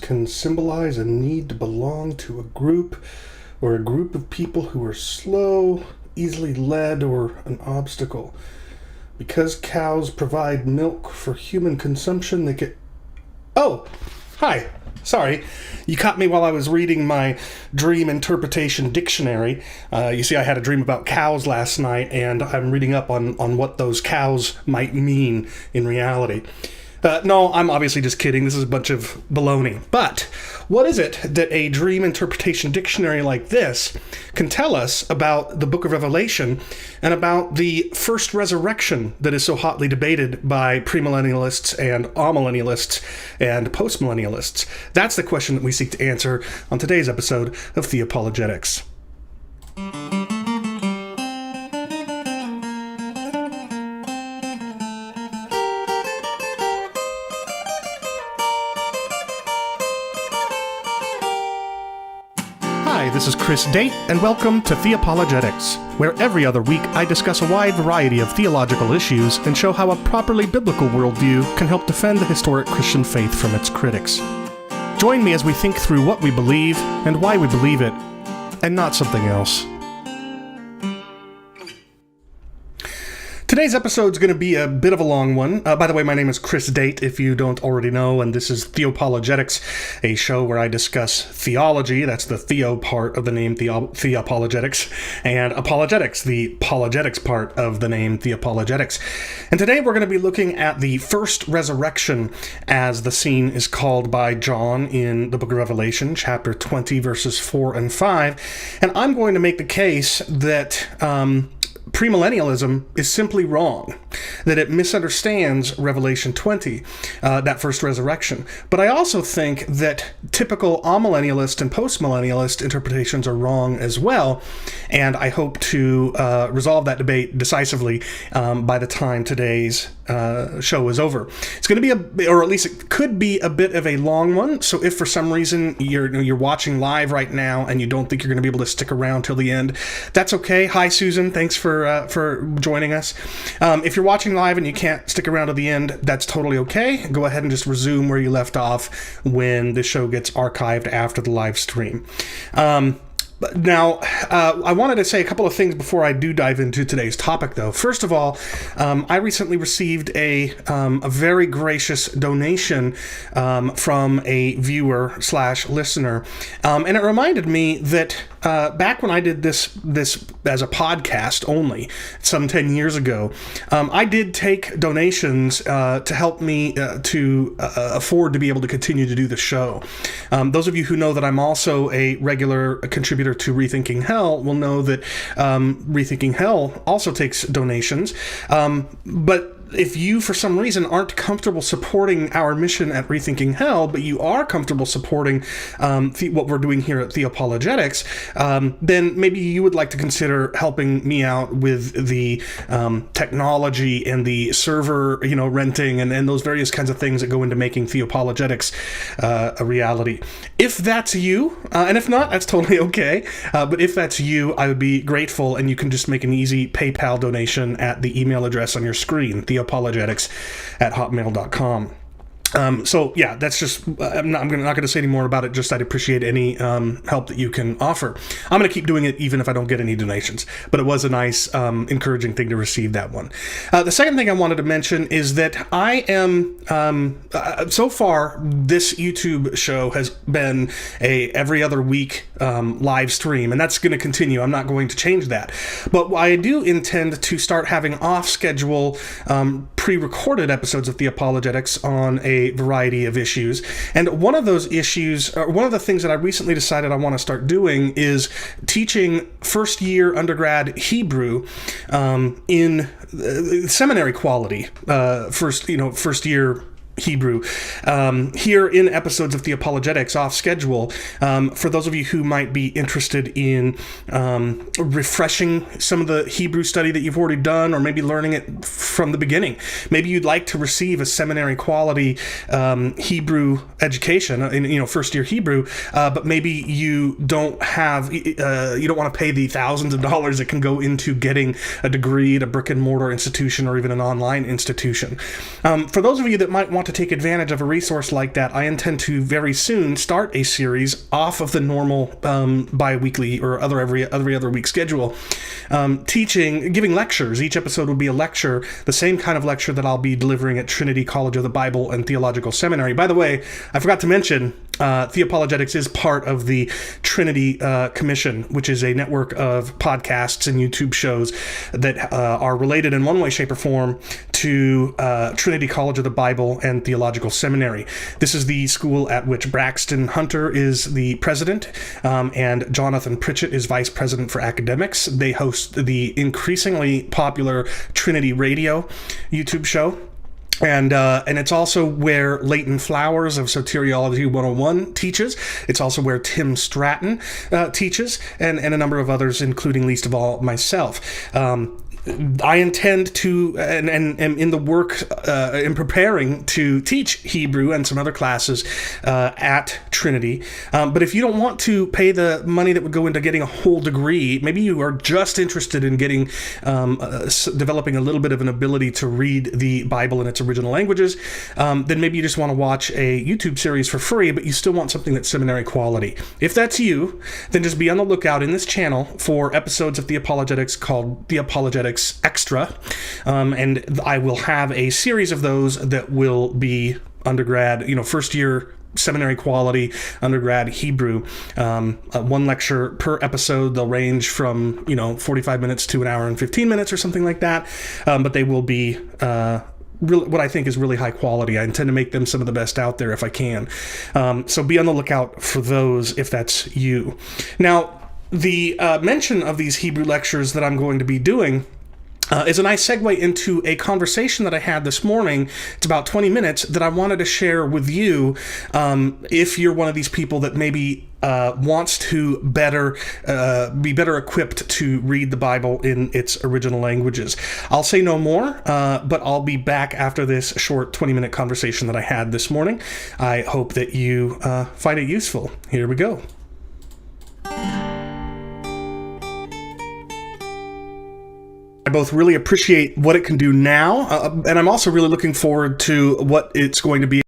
can symbolize a need to belong to a group or a group of people who are slow, easily led, or an obstacle. Because cows provide milk for human consumption, they get... Oh! Hi! Sorry, you caught me while I was reading my dream interpretation dictionary. You see, I had a dream about cows last night, and I'm reading up on what those cows might mean in reality. No, I'm obviously just kidding. This is a bunch of baloney. But what is it that a dream interpretation dictionary like this can tell us about the book of Revelation and about the first resurrection that is so hotly debated by premillennialists and amillennialists and postmillennialists? That's the question that we seek to answer on today's episode of Theopologetics. Hi, this is Chris Date, and welcome to Theopologetics, where every other week I discuss a wide variety of theological issues and show how a properly biblical worldview can help defend the historic Christian faith from its critics. Join me as we think through what we believe and why we believe it, and not something else. Today's episode is going to be a bit of a long one. By the way, my name is Chris Date, if you don't already know, and this is Theopologetics, a show where I discuss theology, that's the theo part of the name Theopologetics, and apologetics, the apologetics part of the name Theopologetics. And today we're going to be looking at the first resurrection, as the scene is called by John in the book of Revelation, chapter 20, verses 4 and 5. And I'm going to make the case that premillennialism is simply wrong, that it misunderstands Revelation 20, that first resurrection. But I also think that typical amillennialist and postmillennialist interpretations are wrong as well, and I hope to resolve that debate decisively by the time today's show is over. It's going to be or at least it could be a bit of a long one, so if for some reason you're watching live right now and you don't think you're going to be able to stick around till the end, that's okay. Hi, Susan. Thanks for joining us. If you're watching live and you can't stick around to the end, that's totally okay. Go ahead and just resume where you left off when the show gets archived after the live stream. Now, I wanted to say a couple of things before I do dive into today's topic, though. First of all, I recently received a very gracious donation from a viewer/listener, and it reminded me that back when I did this as a podcast only, some 10 years ago, I did take donations to help me to afford to be able to continue to do the show. Those of you who know that I'm also a regular contributor to Rethinking Hell will know that Rethinking Hell also takes donations, but if you, for some reason, aren't comfortable supporting our mission at Rethinking Hell, but you are comfortable supporting what we're doing here at Theopologetics, then maybe you would like to consider helping me out with the technology and the server, renting and those various kinds of things that go into making Theopologetics a reality. If that's you, and if not, that's totally okay, but if that's you, I would be grateful, and you can just make an easy PayPal donation at the email address on your screen, theopologetics@hotmail.com. So yeah, that's just, I'm not going to say any more about it, just I'd appreciate any help that you can offer. I'm going to keep doing it even if I don't get any donations, but it was a nice, encouraging thing to receive that one. The second thing I wanted to mention is that I am, so far, this YouTube show has been a every other week live stream, and that's going to continue. I'm not going to change that. But I do intend to start having off-schedule pre-recorded episodes of Theopologetics on a variety of issues. And one of those issues, or one of the things that I recently decided I want to start doing, is teaching first-year undergrad Hebrew in seminary quality, first-year Hebrew, here in episodes of Theopologetics off schedule, for those of you who might be interested in refreshing some of the Hebrew study that you've already done, or maybe learning it from the beginning. Maybe you'd like to receive a seminary quality Hebrew education, in first year Hebrew, but maybe you don't have, you don't want to pay the thousands of dollars that can go into getting a degree at a brick and mortar institution or even an online institution. For those of you that might want want to take advantage of a resource like that, I intend to very soon start a series off of the normal bi-weekly or every other week schedule, giving lectures. Each episode will be a lecture, the same kind of lecture that I'll be delivering at Trinity College of the Bible and Theological Seminary. By the way, I forgot to mention, Theopologetics is part of the Trinity Commission, which is a network of podcasts and YouTube shows that are related in one way, shape, or form to Trinity College of the Bible and Theological Seminary. This is the school at which Braxton Hunter is the president, and Jonathan Pritchett is vice president for academics. They host the increasingly popular Trinity Radio YouTube show. And it's also where Leighton Flowers of Soteriology 101 teaches. It's also where Tim Stratton teaches, and a number of others, including least of all myself. I intend to, and in the work, in preparing to teach Hebrew and some other classes at Trinity. But if you don't want to pay the money that would go into getting a whole degree, maybe you are just interested in getting, developing a little bit of an ability to read the Bible in its original languages, then maybe you just want to watch a YouTube series for free, but you still want something that's seminary quality. If that's you, then just be on the lookout in this channel for episodes of Theopologetics called Theopologetics Extra, and I will have a series of those that will be undergrad, first year seminary quality, undergrad Hebrew, one lecture per episode. They'll range from 45 minutes to an hour and 15 minutes or something like that, but they will be really, what I think is really high quality. I intend to make them some of the best out there if I can. So be on the lookout for those if that's you. Now, the mention of these Hebrew lectures that I'm going to be doing is a nice segue into a conversation that I had this morning. It's about 20 minutes that I wanted to share with you if you're one of these people that maybe wants to be better equipped to read the Bible in its original languages. I'll say no more, but I'll be back after this short 20-minute conversation that I had this morning. I hope that you find it useful. Here we go. I both really appreciate what it can do now, and I'm also really looking forward to what it's going to be.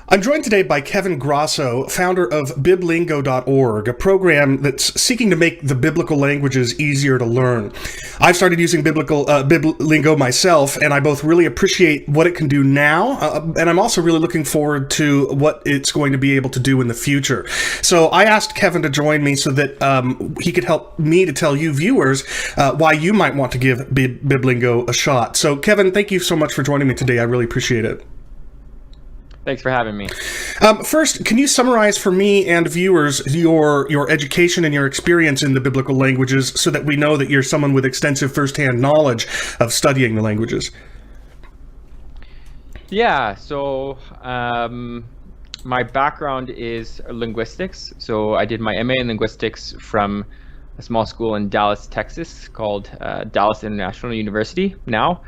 I'm joined today by Kevin Grosso, founder of biblingo.org, a program that's seeking to make the biblical languages easier to learn. I've started using Biblingo myself, and I both really appreciate what it can do now, and I'm also really looking forward to what it's going to be able to do in the future. So I asked Kevin to join me so that he could help me to tell you viewers why you might want to give Biblingo a shot. So Kevin, thank you so much for joining me today. I really appreciate it. Thanks for having me. First, can you summarize for me and viewers your education and your experience in the biblical languages so that we know that you're someone with extensive firsthand knowledge of studying the languages? Yeah, so my background is linguistics. So I did my MA in linguistics from a small school in Dallas, Texas called Dallas International University now.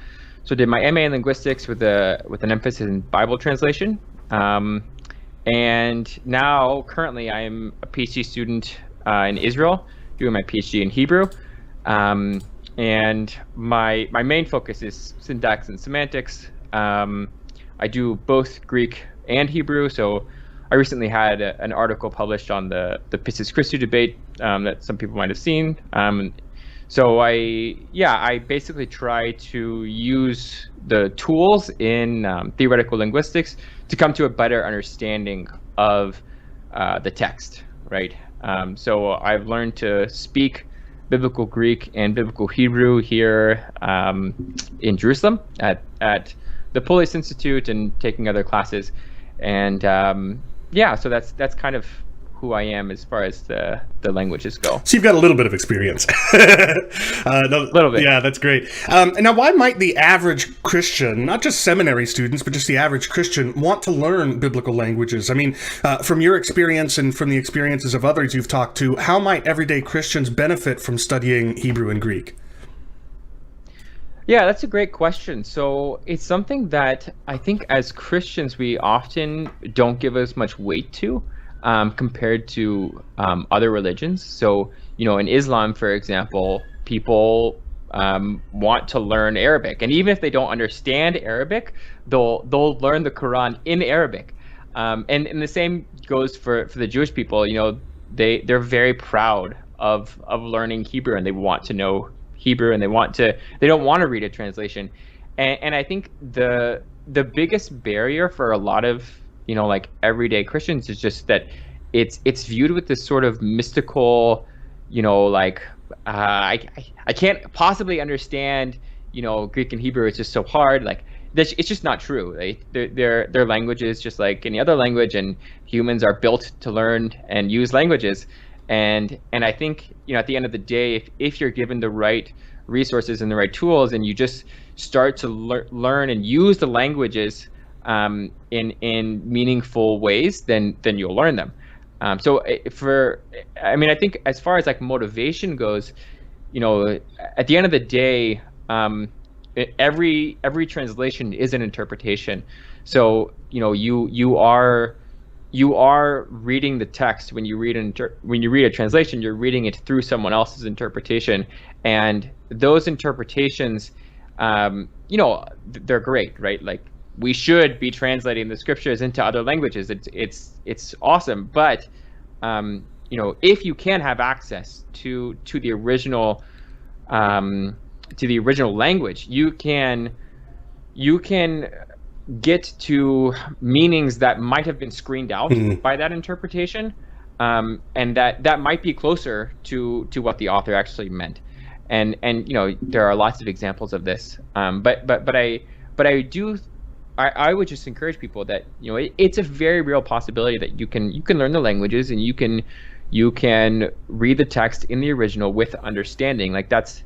So I did my MA in linguistics with an emphasis in Bible translation. And now, currently, I'm a PhD student in Israel, doing my PhD in Hebrew. And my main focus is syntax and semantics. I do both Greek and Hebrew. So I recently had an article published on the Pistis Christou debate that some people might have seen. So I basically try to use the tools in theoretical linguistics to come to a better understanding of the text, right? So I've learned to speak Biblical Greek and Biblical Hebrew here in Jerusalem at the Police Institute and taking other classes. And so that's kind of who I am as far as the languages go. So you've got a little bit of experience. A little bit. Yeah, that's great. And now, why might the average Christian, not just seminary students, but just the average Christian, want to learn biblical languages? I mean, from your experience and from the experiences of others you've talked to, how might everyday Christians benefit from studying Hebrew and Greek? Yeah, that's a great question. So it's something that I think as Christians we often don't give as much weight to. Compared to other religions. So, in Islam, for example, people want to learn Arabic, and even if they don't understand Arabic, they'll learn the Quran in Arabic. And the same goes for the Jewish people. They're very proud of learning Hebrew, and they want to know Hebrew, and they don't want to read a translation. And I think the biggest barrier for a lot of like everyday Christians is just that it's viewed with this sort of mystical, like I can't possibly understand Greek and Hebrew. It's just so hard. Like it's just not true. They're languages just like any other language, and humans are built to learn and use languages. And I think at the end of the day, if you're given the right resources and the right tools, and you just start to learn and use the languages in meaningful ways, then you'll learn them. I think as far as like motivation goes, at the end of the day, every translation is an interpretation. So you are reading the text. When you read a translation, you're reading it through someone else's interpretation, and those interpretations, they're great, right? Like we should be translating the scriptures into other languages. It's awesome, but if you can have access to the original language, you can get to meanings that might have been screened out by that interpretation, and that might be closer to what the author actually meant. And there are lots of examples of this, but I would just encourage people that it's a very real possibility that you can learn the languages, and you can read the text in the original with understanding. Like that's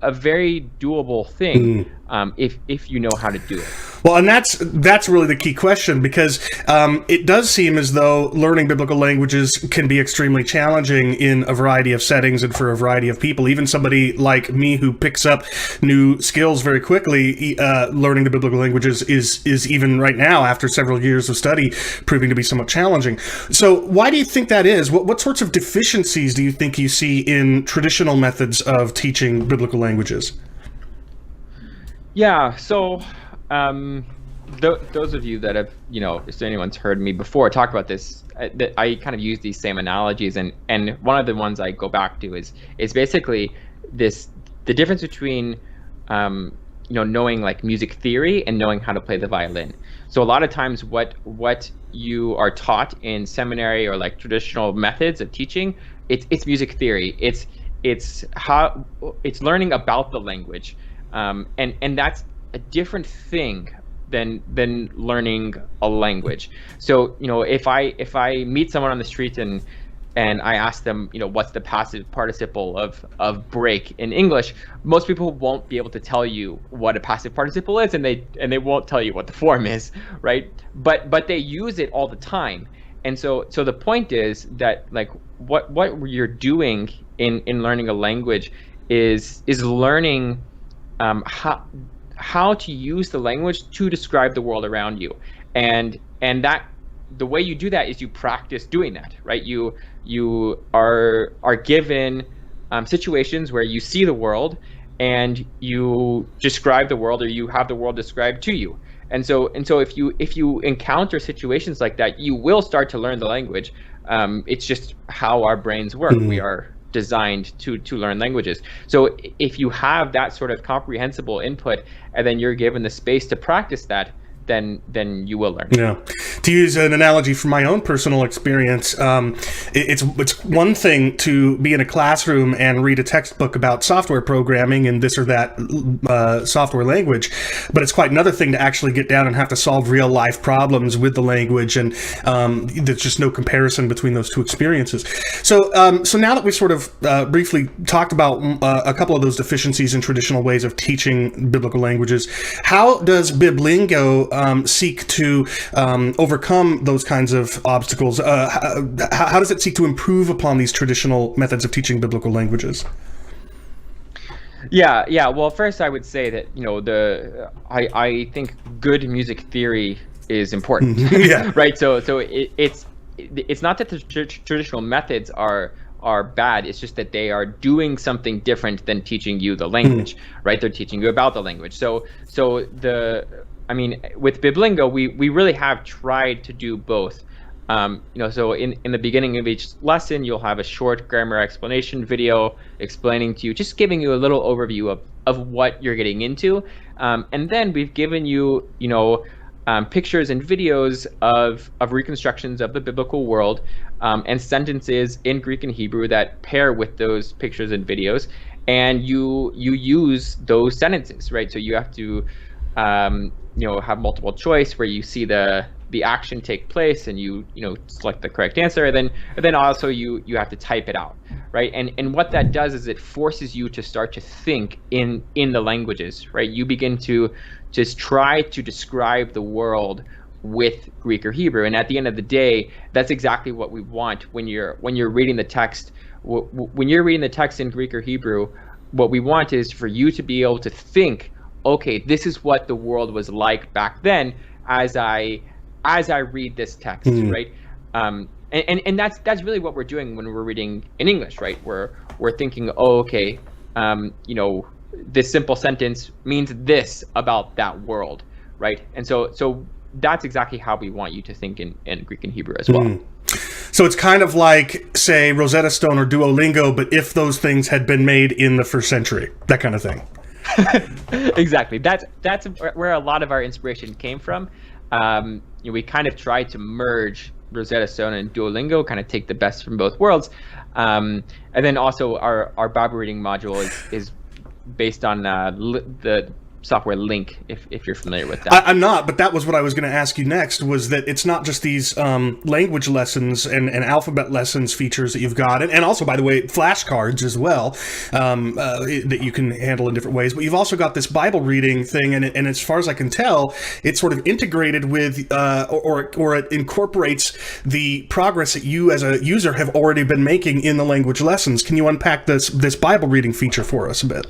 a very doable thing if you know how to do it. Well, and that's really the key question, because it does seem as though learning biblical languages can be extremely challenging in a variety of settings and for a variety of people. Even somebody like me who picks up new skills very quickly, learning the biblical languages is even right now, after several years of study, proving to be somewhat challenging. So why do you think that is? What sorts of deficiencies do you think you see in traditional methods of teaching biblical languages? Yeah, so those of you that have, if anyone's heard me before talk about this, I kind of use these same analogies, and one of the ones I go back to is basically the difference between knowing like music theory and knowing how to play the violin. So a lot of times what you are taught in seminary or like traditional methods of teaching, it's music theory. It's learning about the language. And that's a different thing than learning a language. So if I meet someone on the street and I ask them what's the passive participle of break in English, most people won't be able to tell you what a passive participle is, and they won't tell you what the form is, right? But they use it all the time. And so the point is that like what you're doing in learning a language is learning how to use the language to describe the world around you, and that the way you do that is you practice doing that, right? You are given situations where you see the world and you describe the world, or you have the world described to you. And so if you encounter situations like that, you will start to learn the language. It's just how our brains work. We are designed to learn languages. So if you have that sort of comprehensible input, and then you're given the space to practice that, then you will learn. Yeah. To use an analogy from my own personal experience, it's one thing to be in a classroom and read a textbook about software programming and this or that software language, but it's quite another thing to actually get down and have to solve real life problems with the language, and there's just no comparison between those two experiences. So now that we've sort of briefly talked about a couple of those deficiencies in traditional ways of teaching biblical languages, how does Biblingo seek to overcome those kinds of obstacles? How does it seek to improve upon these traditional methods of teaching biblical languages? Yeah. Well, first I would say that I think good music theory is important. Yeah. Right. So it's not that the traditional methods are are bad. It's just that they are doing something different than teaching you the language, right? They're teaching you about the language. So with Biblingo, we really have tried to do both. So in the beginning of each lesson, you'll have a short grammar explanation video explaining to you, just giving you a little overview of what you're getting into. And then we've given you, pictures and videos of reconstructions of the biblical world, and sentences in Greek and Hebrew that pair with those pictures and videos. And you use those sentences, right? So you have to, have multiple choice where you see the action take place, and you select the correct answer, and then also you have to type it out, right? And what that does is it forces you to start to think in the languages, right? You begin to just try to describe the world with Greek or Hebrew, and at the end of the day, that's exactly what we want when you're reading the text. When you're reading the text in Greek or Hebrew, what we want is for you to be able to think, okay, this is what the world was like back then as I read this text, right? And that's really what we're doing when we're reading in English, right? We're thinking, oh, okay, this simple sentence means this about that world, right? And so that's exactly how we want you to think in Greek and Hebrew as well. So it's kind of like, say, Rosetta Stone or Duolingo, but if those things had been made in the first century, that kind of thing. Exactly. That's where a lot of our inspiration came from. We kind of tried to merge Rosetta Stone and Duolingo, kind of take the best from both worlds. And then also our Bible reading module is based on the software Link, if you're familiar with that. I'm not, but that was what I was going to ask you next, was that it's not just these language lessons and alphabet lessons features that you've got, and also, by the way, flashcards as well, that you can handle in different ways, but you've also got this Bible reading thing, and as far as I can tell, it's sort of integrated with, or it incorporates the progress that you as a user have already been making in the language lessons. Can you unpack this Bible reading feature for us a bit?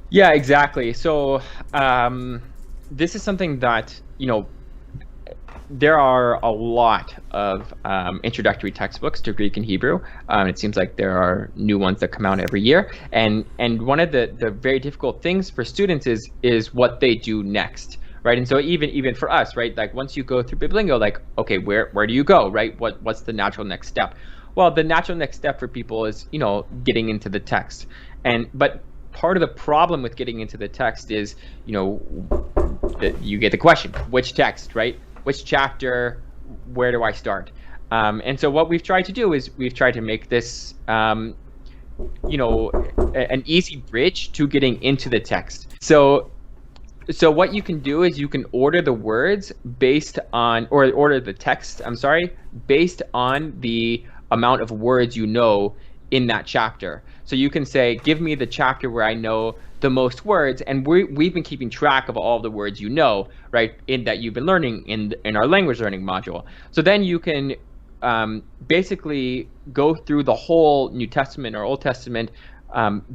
Yeah, exactly. So this is something that, there are a lot of introductory textbooks to Greek and Hebrew. It seems like there are new ones that come out every year. And one of the very difficult things for students is what they do next, right? And so even for us, right, like once you go through Biblingo, like, okay, where do you go, right? What's the natural next step? Well, the natural next step for people is, getting into the text. But part of the problem with getting into the text is, you get the question, which text, right? Which chapter? Where do I start? And so what we've tried to do is we've tried to make this, an easy bridge to getting into the text. So what you can do is you can order the words order the text, based on the amount of words in that chapter. So you can say, give me the chapter where I know the most words, and we've been keeping track of all the words right, that you've been learning in our language learning module. So then you can basically go through the whole New Testament or Old Testament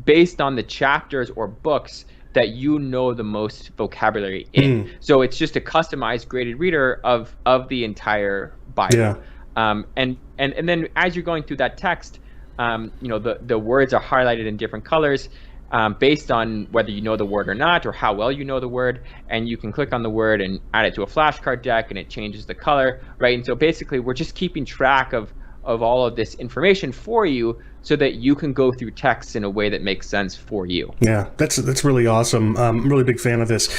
based on the chapters or books that the most vocabulary in. So it's just a customized graded reader of the entire Bible. Yeah. And then as you're going through that text, the words are highlighted in different colors based on whether you know the word or not, or how well you know the word. And you can click on the word and add it to a flashcard deck, and it changes the color, right? And so basically, we're just keeping track of all of this information for you so that you can go through text in a way that makes sense for you. Yeah, that's really awesome. I'm really big fan of this.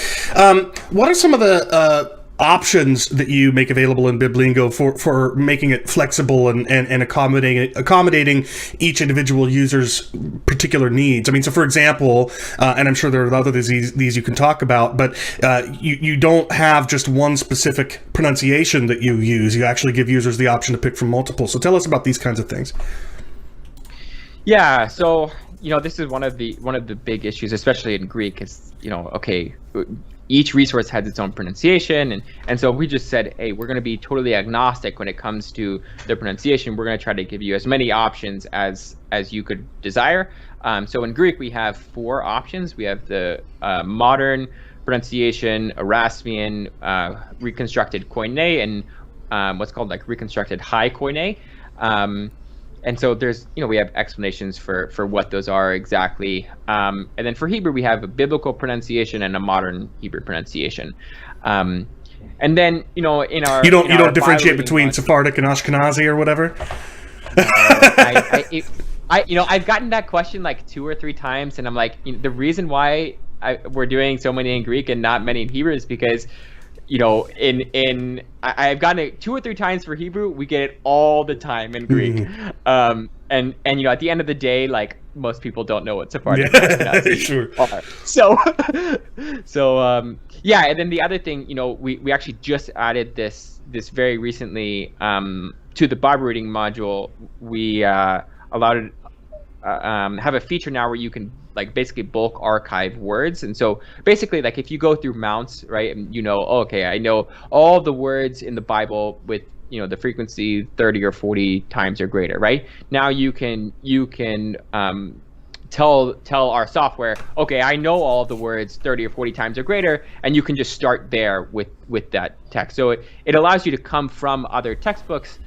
What are some of the options that you make available in Biblingo for making it flexible and accommodating each individual user's particular needs? I mean, so for example, and I'm sure there are other these you can talk about, but you don't have just one specific pronunciation that you use. You actually give users the option to pick from multiple. So tell us about these kinds of things. Yeah, so this is one of the big issues, especially in Greek, is okay, each resource has its own pronunciation, and so we just said, hey, we're going to be totally agnostic when it comes to the pronunciation. We're going to try to give you as many options as you could desire. So in Greek, we have 4 options. We have the modern pronunciation, Erasmian, reconstructed Koine, and what's called like reconstructed high Koine. And so there's, we have explanations for what those are exactly. And then for Hebrew, we have a biblical pronunciation and a modern Hebrew pronunciation. And then, in our you don't differentiate between Sephardic and Ashkenazi or whatever. I've gotten that question like 2 or 3 times, and I'm like, the reason why we're doing so many in Greek and not many in Hebrew is because, I've gotten it 2 or 3 times for Hebrew. We get it all the time in Greek. And at the end of the day, like, most people don't know what Sephardic sure. are. Yeah. And then the other thing, we actually just added this very recently to the Bible reading module. We allowed have a feature now where you can like basically bulk archive words. And so basically, like, if you go through mounts, right, and okay, I know all the words in the Bible with the frequency 30 or 40 times or greater, right? Now you can tell our software, okay, I know all of the words 30 or 40 times or greater, and you can just start there with that text. So it allows you to come from other textbooks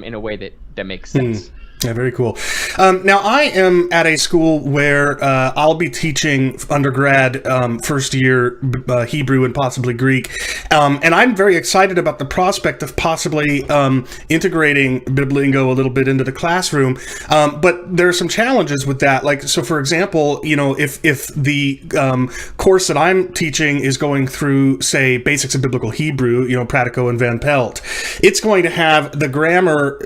in a way that makes sense. Yeah, very cool. Now, I am at a school where I'll be teaching undergrad first year Hebrew and possibly Greek. And I'm very excited about the prospect of possibly integrating Biblingo a little bit into the classroom. But there are some challenges with that. Like, so for example, if the course that I'm teaching is going through, say, Basics of Biblical Hebrew, Pratico and Van Pelt, it's going to have the grammar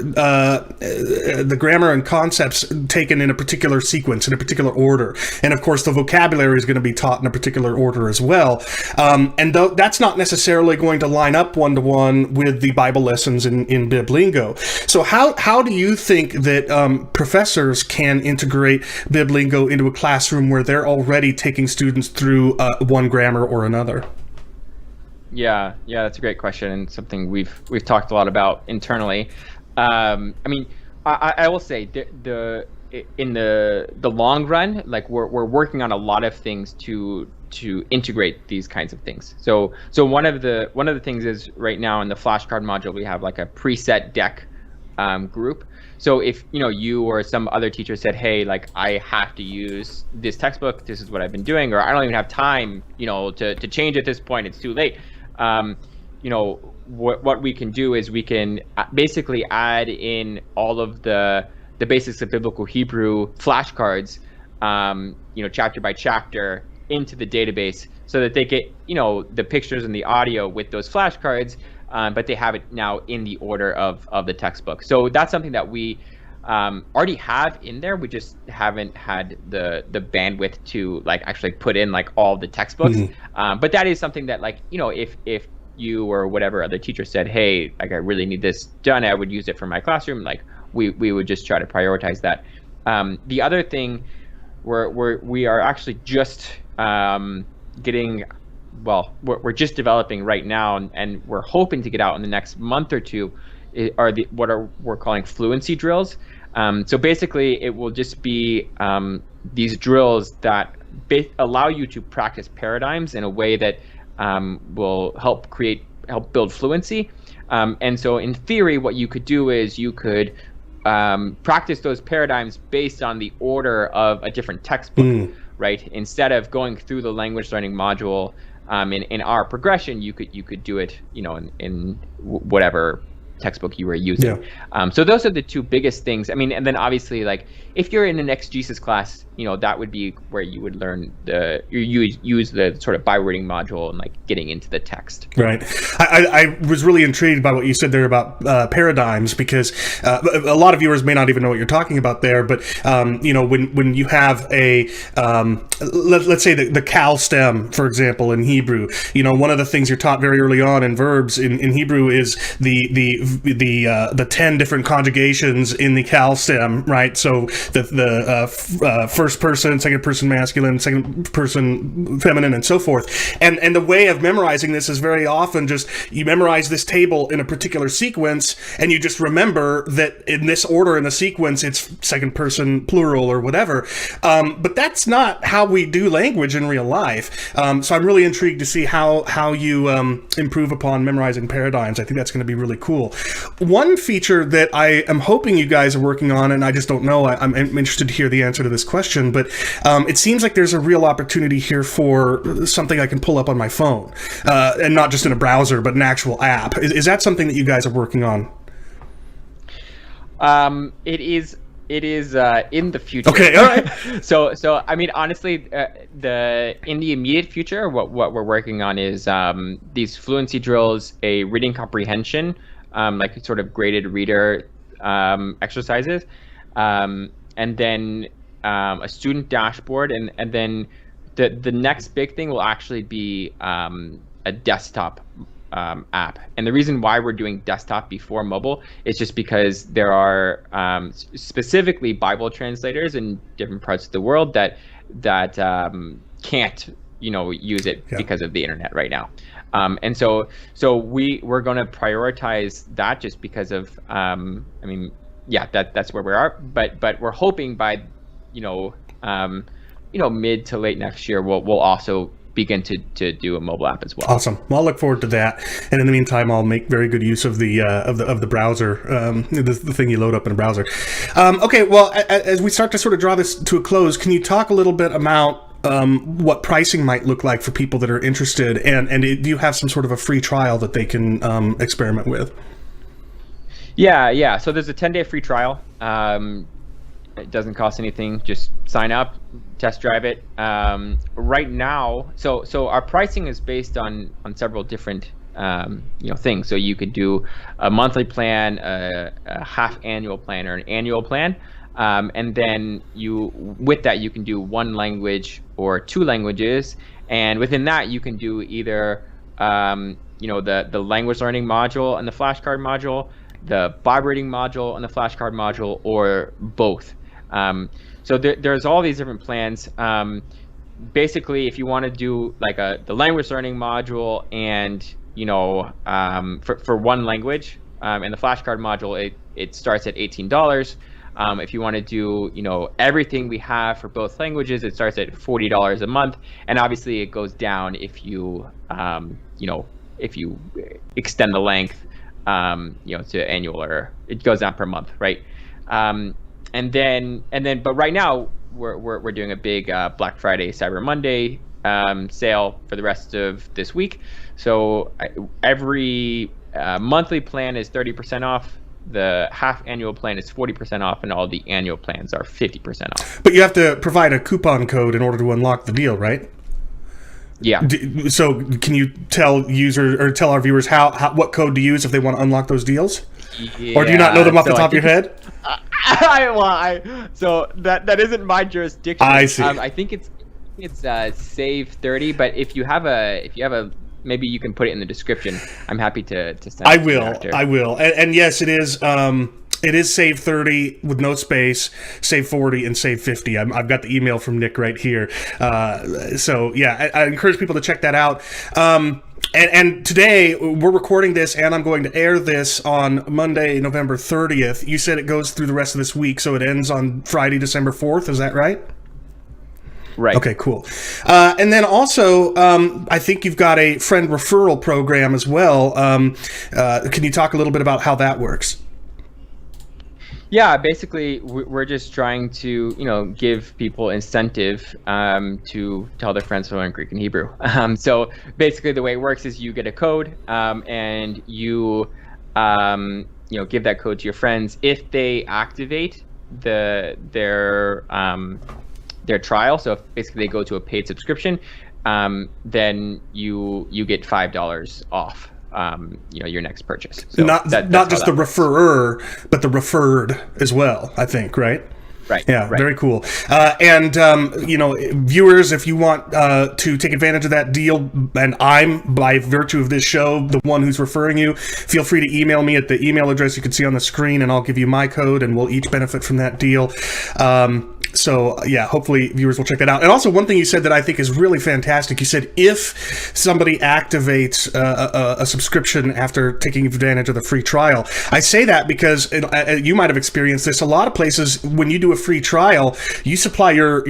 and concepts taken in a particular sequence, in a particular order. And of course, the vocabulary is going to be taught in a particular order as well. And that's not necessarily going to line up one-to-one with the Bible lessons in Biblingo. So how do you think that professors can integrate Biblingo into a classroom where they're already taking students through one grammar or another? Yeah, that's a great question, and something we've talked a lot about internally. I will say in the long run, like we're working on a lot of things to integrate these kinds of things. So one of the things is right now in the flashcard module we have like a preset deck group. So if you or some other teacher said, hey, like I have to use this textbook, this is what I've been doing, or I don't even have time, to change at this point, it's too late. What we can do is we can basically add in all of the basics of biblical Hebrew flashcards, chapter by chapter into the database so that they get, the pictures and the audio with those flashcards, but they have it now in the order of the textbook. So that's something that we already have in there. We just haven't had the bandwidth to like actually put in like all the textbooks. But that is something that like, if you or whatever other teacher said, hey, like I really need this done, I would use it for my classroom, like we would just try to prioritize that. The other thing we are actually just we're just developing right now, and we're hoping to get out in the next month or two are we're calling fluency drills. So basically it will just be these drills that allow you to practice paradigms in a way that will help build fluency. And so in theory, what you could do is you could practice those paradigms based on the order of a different textbook, right? Instead of going through the language learning module in our progression, you could do it, in whatever textbook you were using. So those are the two biggest things. And then obviously, like if you're in an exegesis class, that would be where you would learn use the sort of Bible reading module and like getting into the text. Right. I was really intrigued by what you said there about paradigms, because a lot of viewers may not even know what you're talking about there. But when you have a let's say the Kal stem, for example, in Hebrew, one of the things you're taught very early on in verbs in Hebrew is the 10 different conjugations in the Kal stem, right? So the first person, second person masculine, second person feminine, and so forth. And the way of memorizing this is very often just you memorize this table in a particular sequence, and you just remember that in this order in the sequence it's second person plural or whatever. But that's not how we do language in real life. So I'm really intrigued to see how you improve upon memorizing paradigms. I think that's going to be really cool. One feature that I am hoping you guys are working on, and I just don't know, I'm interested to hear the answer to this question, but it seems like there's a real opportunity here for something I can pull up on my phone, and not just in a browser, but an actual app. Is that something that you guys are working on? It is in the future. Okay, all right. So I mean, honestly, in the immediate future, what we're working on is these fluency drills, a reading comprehension, like sort of graded reader exercises, and then a student dashboard, and then the next big thing will actually be a desktop app. And the reason why we're doing desktop before mobile is just because there are specifically Bible translators in different parts of the world that can't use it because of the internet right now. And so we're going to prioritize that just because of that's where we are. But we're hoping by mid to late next year we'll also begin to do a mobile app as well. Awesome. Well, I'll look forward to that. And in the meantime, I'll make very good use of the browser, the thing you load up in a browser. Okay. Well, as we start to sort of draw this to a close, can you talk a little bit about what pricing might look like for people that are interested, and do you have some sort of a free trial that they can experiment with? Yeah. So there's a 10-day free trial. It doesn't cost anything. Just sign up, test drive it. Right now, so our pricing is based on several different things. So you could do a monthly plan, a half annual plan, or an annual plan, and then with that you can do one language or two languages, and within that you can do either the language learning module and the flashcard module, the Bible reading module and the flashcard module, or both. So there's all these different plans. Basically, if you want to do like the language learning module and for one language, and the flashcard module, it starts at $18. If you want to do everything we have for both languages, it starts at $40 a month, and obviously it goes down if you if you extend the length to annual, or it goes down per month, right? And then, but right now we're doing a big Black Friday, Cyber Monday sale for the rest of this week. So every monthly plan is 30% off. The half annual plan is 40% off, and all the annual plans are 50% off. But you have to provide a coupon code in order to unlock the deal, right? Yeah. So can you tell our viewers what code to use if they want to unlock those deals? Yeah. Or do you not know them off the top of your head? So that isn't my jurisdiction. I see. I think it's save 30, but if you have a maybe you can put it in the description. I'm happy to send I it to you will. after. I will. And yes, it is. It is save 30 with no space, save 40, and save 50. I've got the email from Nick right here. So yeah, I encourage people to check that out. And today we're recording this, and I'm going to air this on Monday, November 30th. You said it goes through the rest of this week, so it ends on Friday, December 4th. Is that right? Right. Okay, cool. And then also, I think you've got a friend referral program as well. Can you talk a little bit about how that works? Yeah, basically, we're just trying to, give people incentive to tell their friends to learn Greek and Hebrew. So basically, the way it works is you get a code, and you, give that code to your friends. If they activate their trial, so if basically they go to a paid subscription, then you get $5 off. Your next purchase. So not just the referrer, but the referred as well, I think, right? Right. Yeah, right. Very cool. And viewers, if you want to take advantage of that deal, and I'm, by virtue of this show, the one who's referring you, feel free to email me at the email address you can see on the screen, and I'll give you my code, and we'll each benefit from that deal. So yeah, hopefully viewers will check that out. And also, one thing you said that I think is really fantastic. You said if somebody activates a subscription after taking advantage of the free trial. I say that because you might have experienced this. A lot of places, when you do a free trial, you supply your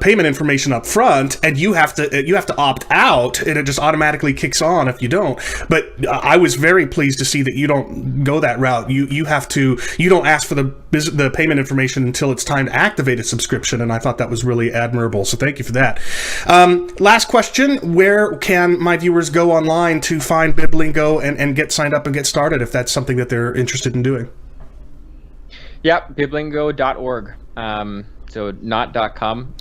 payment information up front, and you have to opt out, and it just automatically kicks on if you don't. But I was very pleased to see that you don't go that route. You don't ask for the payment information until it's time to activate a subscription, and I thought that was really admirable. So thank you for that. Last question: where can my viewers go online to find BibLingo and get signed up and get started if that's something that they're interested in doing? Yep, biblingo.org. So not .com,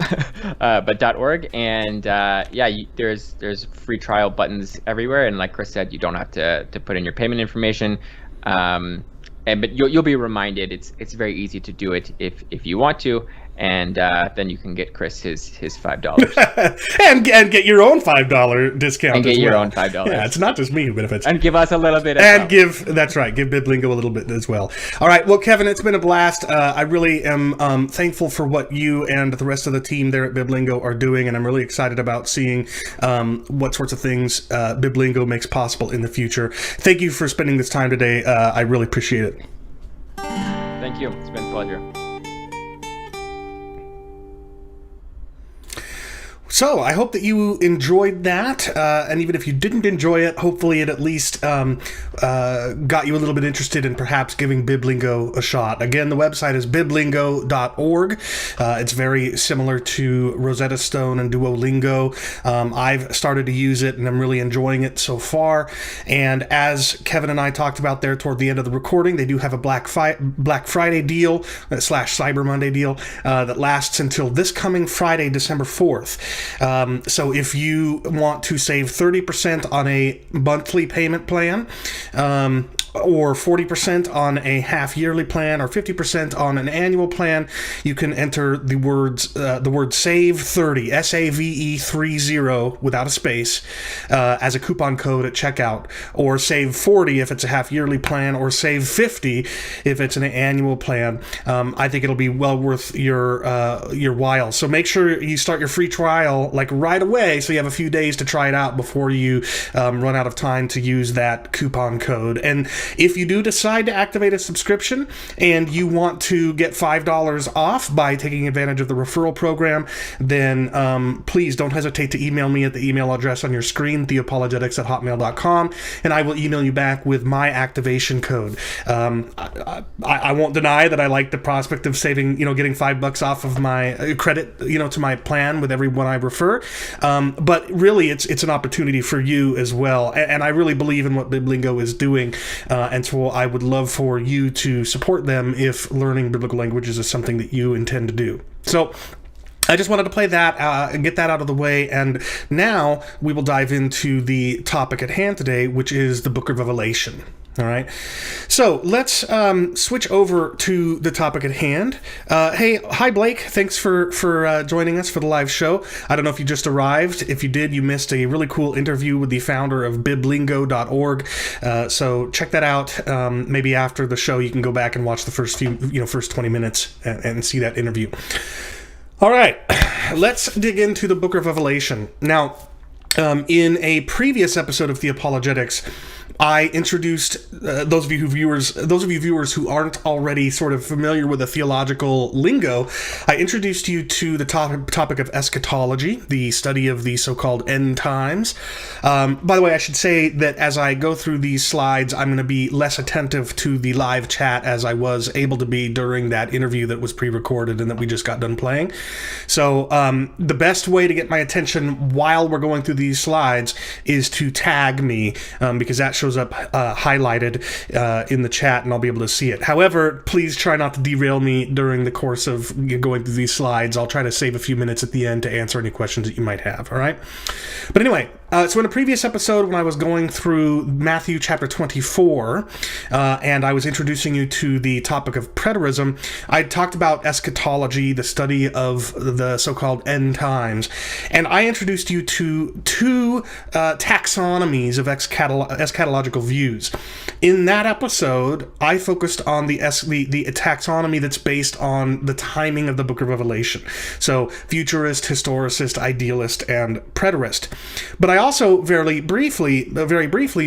but .org, and there's free trial buttons everywhere. And like Chris said, you don't have to put in your payment information, but you'll be reminded. It's very easy to do it if you want to. And then you can get Chris his $5 and get your own $5 discount. And get your own $5. Yeah, it's not just me who benefits. And give us a little bit. That's right. Give BibLingo a little bit as well. All right. Well, Kevin, it's been a blast. I really am thankful for what you and the rest of the team there at BibLingo are doing, and I'm really excited about seeing what sorts of things BibLingo makes possible in the future. Thank you for spending this time today. I really appreciate it. Thank you. It's been a pleasure. So I hope that you enjoyed that, and even if you didn't enjoy it, hopefully it at least got you a little bit interested in perhaps giving BibLingo a shot. Again, the website is biblingo.org. It's very similar to Rosetta Stone and Duolingo. I've started to use it, and I'm really enjoying it so far. And as Kevin and I talked about there toward the end of the recording, they do have a Black Friday deal / Cyber Monday deal that lasts until this coming Friday, December 4th. So if you want to save 30% on a monthly payment plan, or 40% on a half-yearly plan, or 50% on an annual plan, you can enter the word SAVE 30, SAVE 30 without a space, as a coupon code at checkout, or save 40 if it's a half-yearly plan, or save 50 if it's an annual plan. I think it'll be well worth your while. So make sure you start your free trial like right away, so you have a few days to try it out before you run out of time to use that coupon code. And if you do decide to activate a subscription and you want to get $5 off by taking advantage of the referral program, then please don't hesitate to email me at the email address on your screen, theopologetics@hotmail.com, and I will email you back with my activation code. I won't deny that I like the prospect of saving, getting $5 off of my credit, to my plan with everyone I refer. But really, it's an opportunity for you as well. And I really believe in what BibLingo is doing. And so I would love for you to support them if learning biblical languages is something that you intend to do. So I just wanted to play that and get that out of the way, and now we will dive into the topic at hand today, which is the book of Revelation. All right, so let's switch over to the topic at hand. Hi Blake, thanks for joining us for the live show. I don't know if you just arrived. If you did, you missed a really cool interview with the founder of biblingo.org. So check that out. Maybe after the show, you can go back and watch the first 20 minutes and see that interview. All right, let's dig into the book of Revelation. Now, in a previous episode of Theopologetics, I introduced those of you viewers who aren't already sort of familiar with the theological lingo. I introduced you to the topic of eschatology, the study of the so-called end times. By the way, I should say that as I go through these slides, I'm going to be less attentive to the live chat as I was able to be during that interview that was pre-recorded and that we just got done playing. So the best way to get my attention while we're going through these slides is to tag me, because that shows up highlighted in the chat, and I'll be able to see it. However, please try not to derail me during the course of going through these slides. I'll try to save a few minutes at the end to answer any questions that you might have, all right? But anyway, So in a previous episode, when I was going through Matthew chapter 24, and I was introducing you to the topic of preterism, I talked about eschatology, the study of the so-called end times, and I introduced you to two taxonomies of eschatological views. In that episode, I focused on the taxonomy that's based on the timing of the book of Revelation. So futurist, historicist, idealist, and preterist. But I also very briefly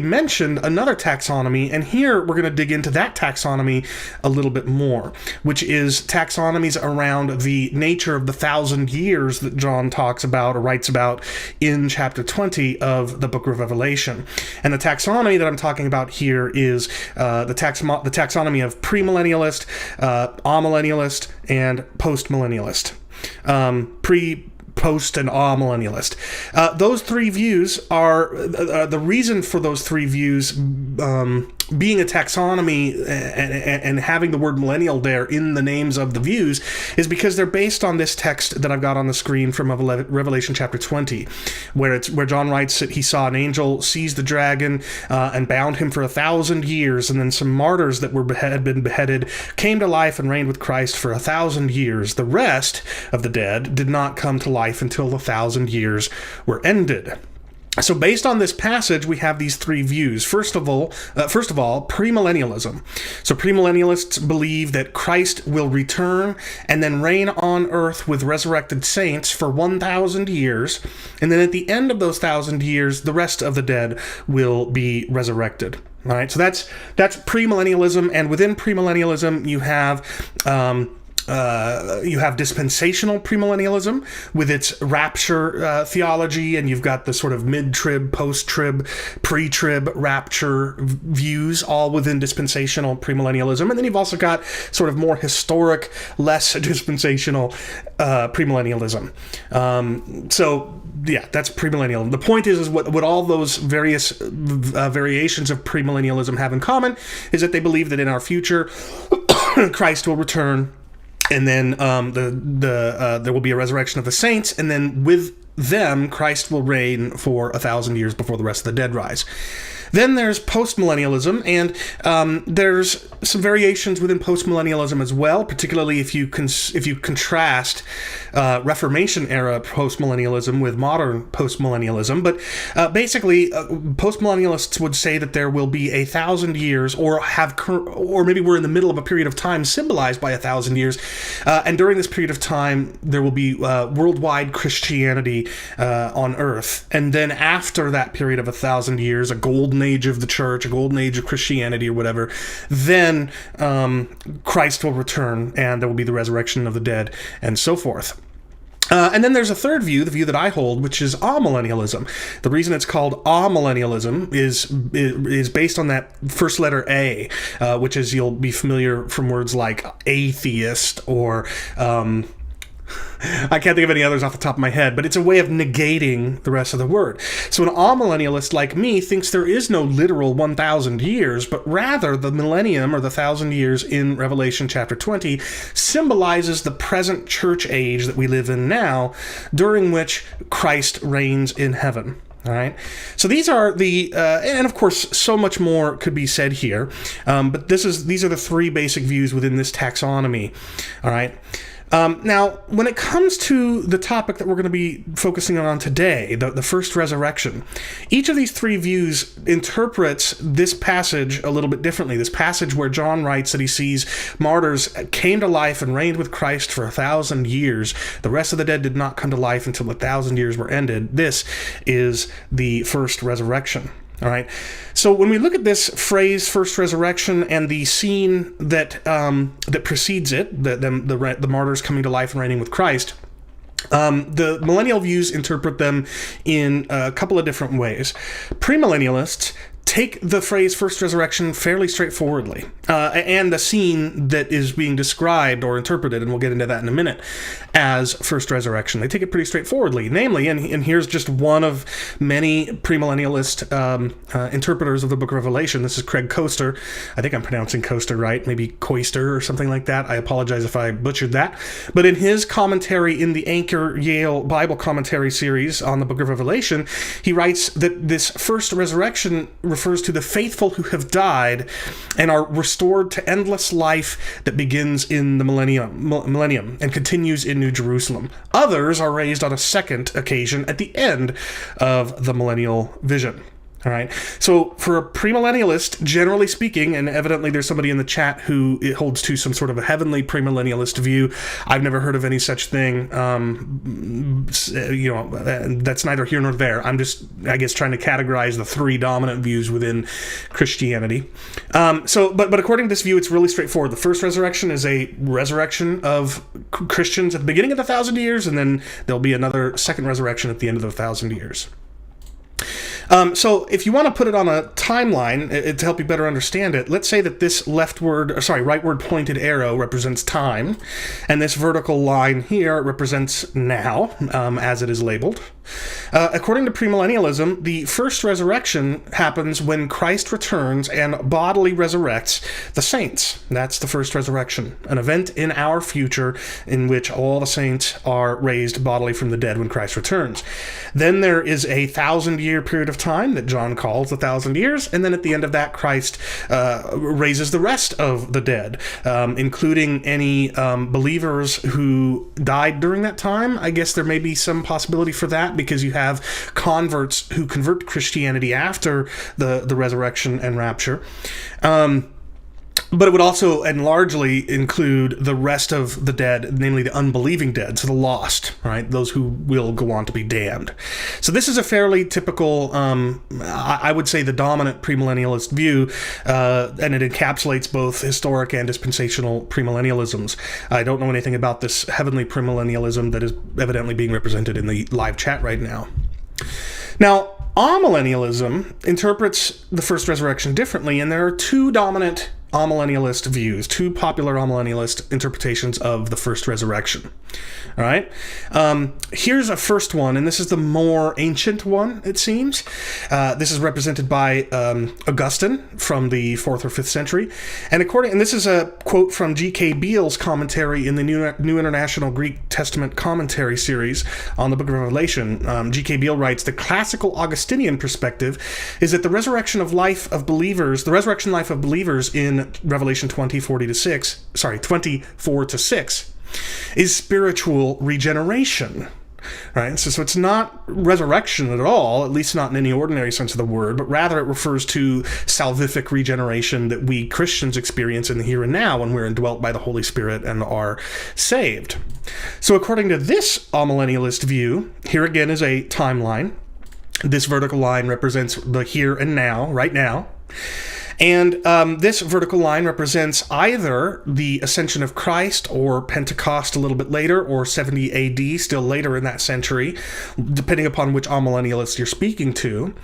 mentioned another taxonomy, and here we're going to dig into that taxonomy a little bit more, which is taxonomies around the nature of the 1,000 years that John talks about or writes about in chapter 20 of the book of Revelation. And the taxonomy that I'm talking about here is the taxonomy of premillennialist, amillennialist, and postmillennialist. Post and amillennialist. Those three views are the reason for those three views being a taxonomy and having the word millennial there in the names of the views is because they're based on this text that I've got on the screen from Revelation chapter 20, where John writes that he saw an angel seize the dragon and bound him for 1,000 years, and then some martyrs that had been beheaded came to life and reigned with Christ for 1,000 years. The rest of the dead did not come to life until the 1,000 years were ended. So based on this passage, we have these three views. First of all, premillennialism. So premillennialists believe that Christ will return and then reign on earth with resurrected saints for 1,000 years, and then at the end of those 1,000 years, the rest of the dead will be resurrected. All right, so that's premillennialism, and within premillennialism, you have dispensational premillennialism with its rapture theology, and you've got the sort of mid-trib, post-trib, pre-trib rapture views, all within dispensational premillennialism. And then you've also got sort of more historic, less dispensational premillennialism. So yeah, that's premillennialism. The point is what all those various variations of premillennialism have in common is that they believe that in our future, Christ will return, and then there will be a resurrection of the saints, and then with them, Christ will reign for 1,000 years before the rest of the dead rise. Then there's postmillennialism, and there's some variations within postmillennialism as well, particularly if you contrast Reformation era postmillennialism with modern postmillennialism. But basically, postmillennialists would say that there will be 1,000 years, or maybe we're in the middle of a period of time symbolized by 1,000 years, and during this period of time, there will be worldwide Christianity on earth. And then after that period of 1,000 years, a golden age of the church, a golden age of Christianity or whatever, then Christ will return and there will be the resurrection of the dead and so forth. And then there's a third view, the view that I hold, which is amillennialism. The reason it's called amillennialism is based on that first letter A, which is, you'll be familiar from words like atheist or I can't think of any others off the top of my head, but it's a way of negating the rest of the word. So an amillennialist like me thinks there is no literal 1,000 years, but rather the millennium, or the 1,000 years in Revelation chapter 20, symbolizes the present church age that we live in now, during which Christ reigns in heaven. All right. So these are and of course, so much more could be said here, but these are the three basic views within this taxonomy. All right. Now, when it comes to the topic that we're going to be focusing on today, the first resurrection, each of these three views interprets this passage a little bit differently. This passage where John writes that he sees martyrs came to life and reigned with Christ for 1,000 years. The rest of the dead did not come to life until 1,000 years were ended. This is the first resurrection. All right. So when we look at this phrase, first resurrection, and the scene that precedes it, the martyrs coming to life and reigning with Christ, the millennial views interpret them in a couple of different ways. Premillennialists take the phrase first resurrection fairly straightforwardly, and the scene that is being described or interpreted, and we'll get into that in a minute, as first resurrection. They take it pretty straightforwardly. Namely, and here's just one of many premillennialist interpreters of the book of Revelation. This is Craig Koester. I think I'm pronouncing Koester right, maybe Koester or something like that. I apologize if I butchered that. But in his commentary in the Anchor Yale Bible Commentary series on the book of Revelation, he writes that this first resurrection refers to the faithful who have died and are restored to endless life that begins in the millennium and continues in New Jerusalem. Others are raised on a second occasion at the end of the millennial vision. All right. So for a premillennialist, generally speaking, and evidently there's somebody in the chat who it holds to some sort of a heavenly premillennialist view. I've never heard of any such thing. That's neither here nor there. I'm just, I guess, trying to categorize the three dominant views within Christianity. But according to this view, it's really straightforward. The first resurrection is a resurrection of Christians at the beginning of the 1,000 years, and then there'll be another second resurrection at the end of the 1,000 years. So if you want to put it on a timeline to help you better understand it, let's say that this rightward pointed arrow represents time, and this vertical line here represents now, as it is labeled. According to premillennialism, the first resurrection happens when Christ returns and bodily resurrects the saints. That's the first resurrection, an event in our future in which all the saints are raised bodily from the dead when Christ returns. Then there is a 1,000-year period of time that John calls 1,000 years, and then at the end of that, Christ raises the rest of the dead, including any believers who died during that time. I guess there may be some possibility for that, because you have converts who convert to Christianity after the resurrection and rapture. But it would also and largely include the rest of the dead, namely the unbelieving dead, so the lost, right? Those who will go on to be damned. So this is a fairly typical, I would say, the dominant premillennialist view, and it encapsulates both historic and dispensational premillennialisms. I don't know anything about this heavenly premillennialism that is evidently being represented in the live chat right now. Now, amillennialism interprets the first resurrection differently, and there are two dominant amillennialist views, two popular amillennialist interpretations of the first resurrection. All right? Here's a first one, and this is the more ancient one, it seems. This is represented by Augustine from the 4th or 5th century. And this is a quote from G.K. Beale's commentary in the New International Greek Testament Commentary series on the Book of Revelation. G.K. Beale writes, "The classical Augustinian perspective is that the resurrection life of believers in Revelation 24 to 6, is spiritual regeneration." Right? So it's not resurrection at all, at least not in any ordinary sense of the word, but rather it refers to salvific regeneration that we Christians experience in the here and now when we're indwelt by the Holy Spirit and are saved. So according to this amillennialist view, here again is a timeline. This vertical line represents the here and now, right now. And this vertical line represents either the ascension of Christ or Pentecost a little bit later, or 70 AD, still later in that century, depending upon which amillennialist you're speaking to.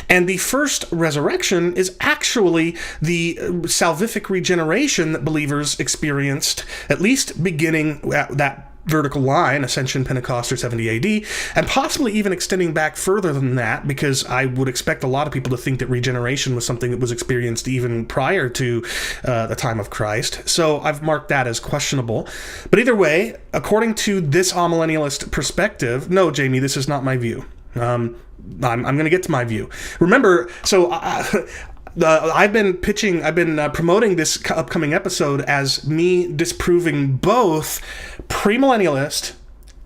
And the first resurrection is actually the salvific regeneration that believers experienced, at least beginning at that vertical line, Ascension, Pentecost, or 70 AD, and possibly even extending back further than that, because I would expect a lot of people to think that regeneration was something that was experienced even prior to the time of Christ. So I've marked that as questionable. But either way, according to this amillennialist perspective, no, Jamie, this is not my view. I'm going to get to my view. Remember, so I've been promoting this upcoming episode as me disproving both premillennialist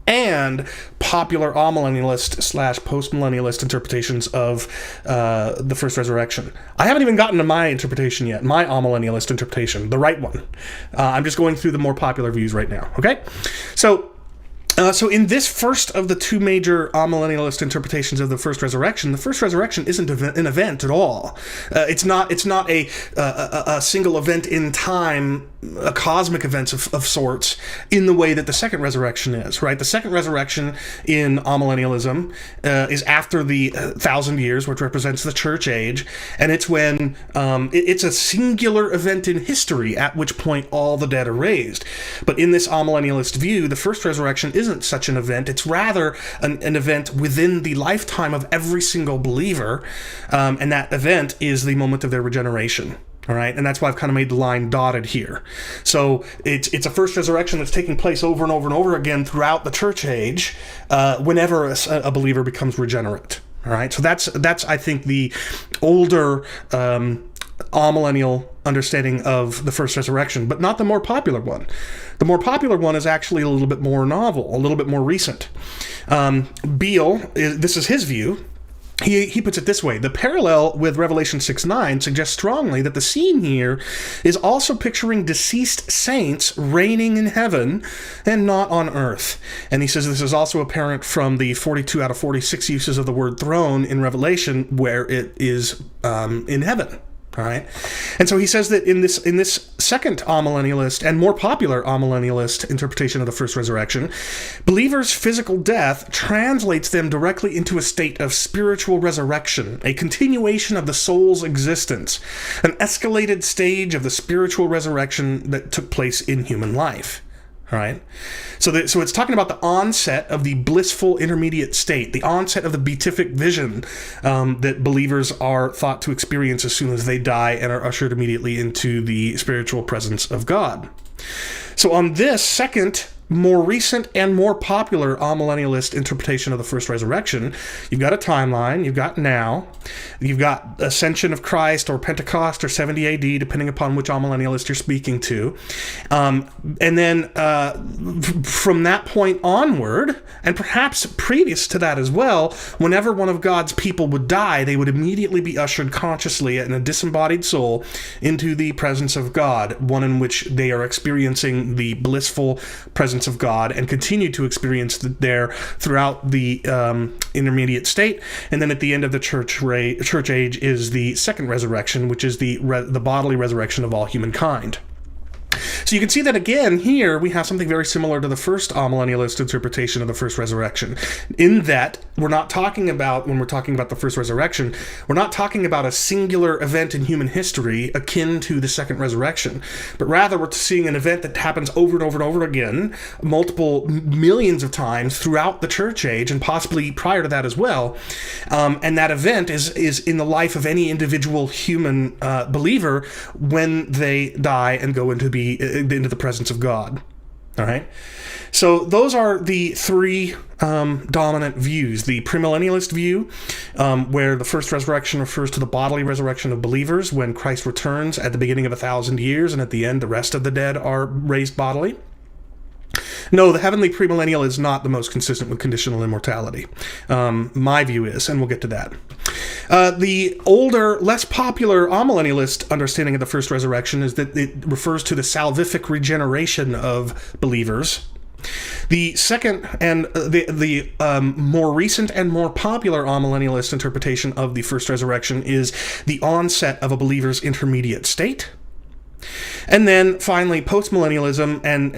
and popular amillennialist / postmillennialist interpretations of the first resurrection. I haven't even gotten to my interpretation yet, my amillennialist interpretation, the right one. I'm just going through the more popular views right now, okay? So in this first of the two major amillennialist interpretations of the first resurrection isn't an event at all. It's not a single event in time a cosmic event of sorts in the way that the second resurrection is, right? The second resurrection in amillennialism is after the 1,000 years, which represents the church age, and it's when it's a singular event in history at which point all the dead are raised. But in this amillennialist view, the first resurrection isn't such an event. It's rather an event within the lifetime of every single believer, and that event is the moment of their regeneration. All right, and that's why I've kind of made the line dotted here. So it's a first resurrection that's taking place over and over and over again throughout the church age, whenever a believer becomes regenerate. All right, so that's I think the older amillennial understanding of the first resurrection, but not the more popular one. The more popular one is actually a little bit more novel, a little bit more recent. Beale, this is his view. He puts it this way: the parallel with Revelation 6:9 suggests strongly that the scene here is also picturing deceased saints reigning in heaven and not on earth. And he says this is also apparent from the 42 out of 46 uses of the word throne in Revelation, where it is in heaven. All right, and so he says that in this second amillennialist and more popular amillennialist interpretation of the first resurrection, believers' physical death translates them directly into a state of spiritual resurrection, a continuation of the soul's existence, an escalated stage of the spiritual resurrection that took place in human life. All right, so it's talking about the onset of the blissful intermediate state, the onset of the beatific vision that believers are thought to experience as soon as they die and are ushered immediately into the spiritual presence of God. So on this second, more recent and more popular amillennialist interpretation of the first resurrection, you've got a timeline, you've got now, you've got Ascension of Christ or Pentecost or 70 AD, depending upon which amillennialist you're speaking to. And then from that point onward, and perhaps previous to that as well, whenever one of God's people would die, they would immediately be ushered consciously in a disembodied soul into the presence of God, one in which they are experiencing the blissful presence of God and continue to experience there throughout the intermediate state. And then at the end of the church age is the second resurrection, which is the bodily resurrection of all humankind. So you can see that again here we have something very similar to the first amillennialist interpretation of the first resurrection, in that we're not talking about, when we're talking about the first resurrection, we're not talking about a singular event in human history akin to the second resurrection, but rather we're seeing an event that happens over and over and over again, multiple millions of times throughout the church age and possibly prior to that as well. And that event is in the life of any individual human believer when they die and go into the presence of God. All right, so those are the three dominant views. The premillennialist view, where the first resurrection refers to the bodily resurrection of believers when Christ returns at the beginning of 1,000 years, and at the end the rest of the dead are raised bodily. No, the heavenly premillennial is not the most consistent with conditional immortality. My view is, and we'll get to that. The older, less popular amillennialist understanding of the first resurrection is that it refers to the salvific regeneration of believers. The second and the more recent and more popular amillennialist interpretation of the first resurrection is the onset of a believer's intermediate state. And then finally, postmillennialism, and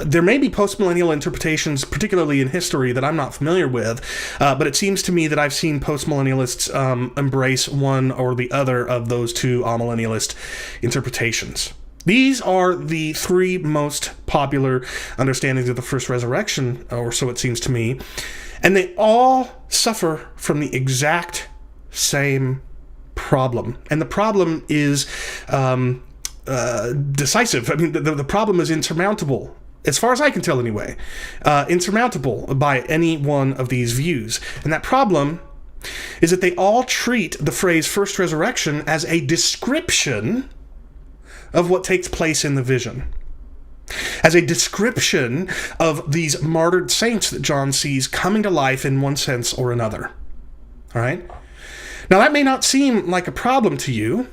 there may be postmillennial interpretations, particularly in history, that I'm not familiar with, but it seems to me that I've seen postmillennialists embrace one or the other of those two amillennialist interpretations. These are the three most popular understandings of the first resurrection, or so it seems to me, and they all suffer from the exact same problem. And the problem is decisive. I mean, the problem is insurmountable, as far as I can tell anyway, insurmountable by any one of these views. And that problem is that they all treat the phrase first resurrection as a description of what takes place in the vision, as a description of these martyred saints that John sees coming to life in one sense or another. All right? Now, that may not seem like a problem to you,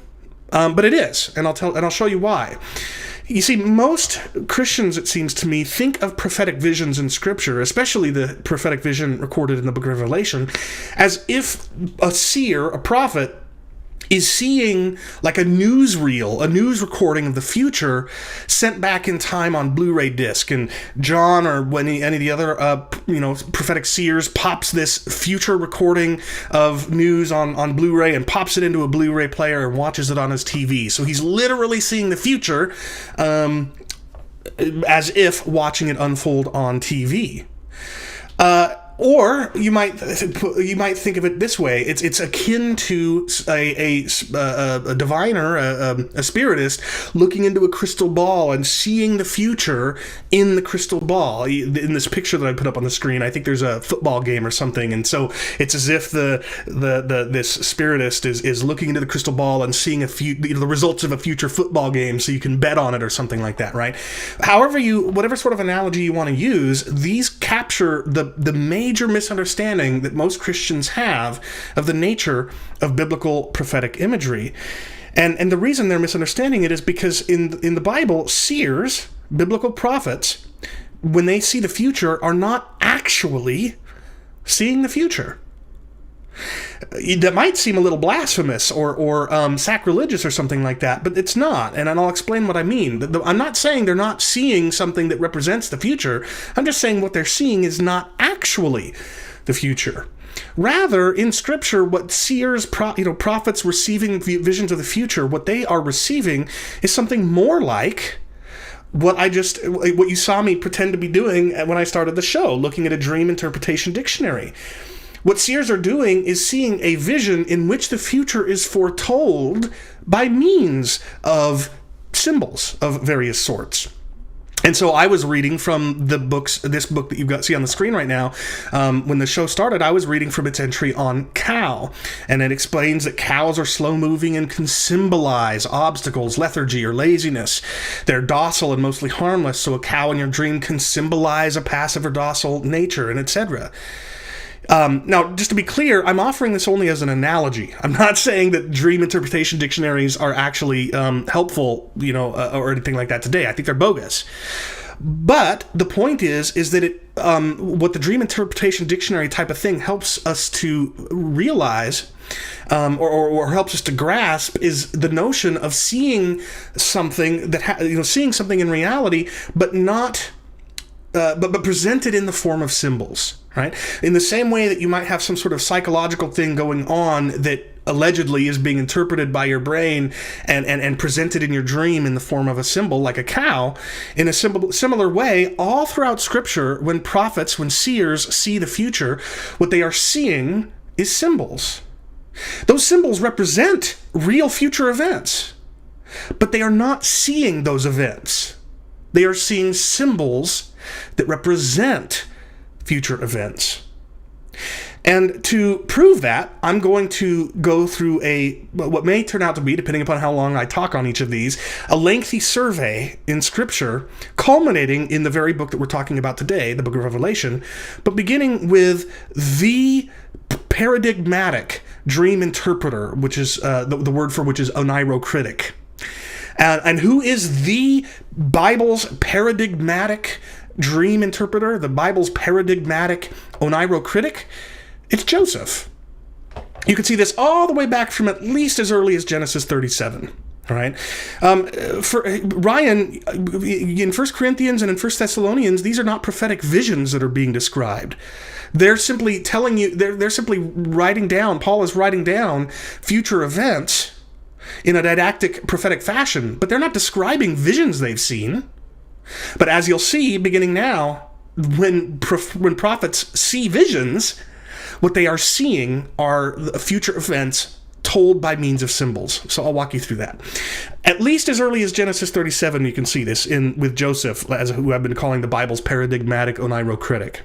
but it is, and I'll show you why. You see, most Christians, it seems to me, think of prophetic visions in Scripture, especially the prophetic vision recorded in the book of Revelation, as if a seer, a prophet, is seeing like a newsreel, a news recording of the future sent back in time on Blu-ray disc. And John or any of the other, prophetic seers pops this future recording of news on Blu-ray and pops it into a Blu-ray player and watches it on his TV. So he's literally seeing the future as if watching it unfold on TV. Or you might think of it this way: it's akin to a diviner, a spiritist, looking into a crystal ball and seeing the future in the crystal ball. In this picture that I put up on the screen, I think there's a football game or something, and so it's as if this spiritist is looking into the crystal ball and seeing the results of a future football game, so you can bet on it or something like that, right? Whatever sort of analogy you want to use, these capture the major misunderstanding that most Christians have of the nature of biblical prophetic imagery. And the reason they're misunderstanding it is because in the Bible, seers, biblical prophets, when they see the future, are not actually seeing the future. That might seem a little blasphemous or sacrilegious or something like that, but it's not, and I'll explain what I mean. I'm not saying they're not seeing something that represents the future. I'm just saying what they're seeing is not actually the future. Rather, in Scripture, what seers, prophets receiving visions of the future, what they are receiving is something more like what you saw me pretend to be doing when I started the show, looking at a dream interpretation dictionary. What seers are doing is seeing a vision in which the future is foretold by means of symbols of various sorts. And so I was reading from this book that you see on the screen right now. When the show started, I was reading from its entry on cow. And it explains that cows are slow-moving and can symbolize obstacles, lethargy, or laziness. They're docile and mostly harmless, so a cow in your dream can symbolize a passive or docile nature, and etc. Now, just to be clear, I'm offering this only as an analogy. I'm not saying that dream interpretation dictionaries are actually helpful, or anything like that today. I think they're bogus. But the point is that what the dream interpretation dictionary type of thing helps us to realize, or helps us to grasp, is the notion of seeing something seeing something in reality, but not. But presented in the form of symbols, right? In the same way that you might have some sort of psychological thing going on that allegedly is being interpreted by your brain and presented in your dream in the form of a symbol, like a cow, in a similar way, all throughout Scripture, when seers see the future, what they are seeing is symbols. Those symbols represent real future events, but they are not seeing those events. They are seeing symbols that represent future events. And to prove that, I'm going to go through what may turn out to be, depending upon how long I talk on each of these, a lengthy survey in Scripture, culminating in the very book that we're talking about today, the book of Revelation, but beginning with the paradigmatic dream interpreter, which is the word for which is oneirocritic. And who is the Bible's paradigmatic dream interpreter, the Bible's paradigmatic oneirocritic? It's Joseph. You can see this all the way back from at least as early as Genesis 37. All right. For Ryan, in 1 Corinthians and in 1 Thessalonians, these are not prophetic visions that are being described. They're simply telling you, they're simply writing down, Paul is writing down future events in a didactic prophetic fashion, but they're not describing visions they've seen. But as you'll see, beginning now, when prophets see visions, what they are seeing are future events told by means of symbols. So I'll walk you through that. At least as early as Genesis 37, you can see this with Joseph, who I've been calling the Bible's paradigmatic oneirocritic.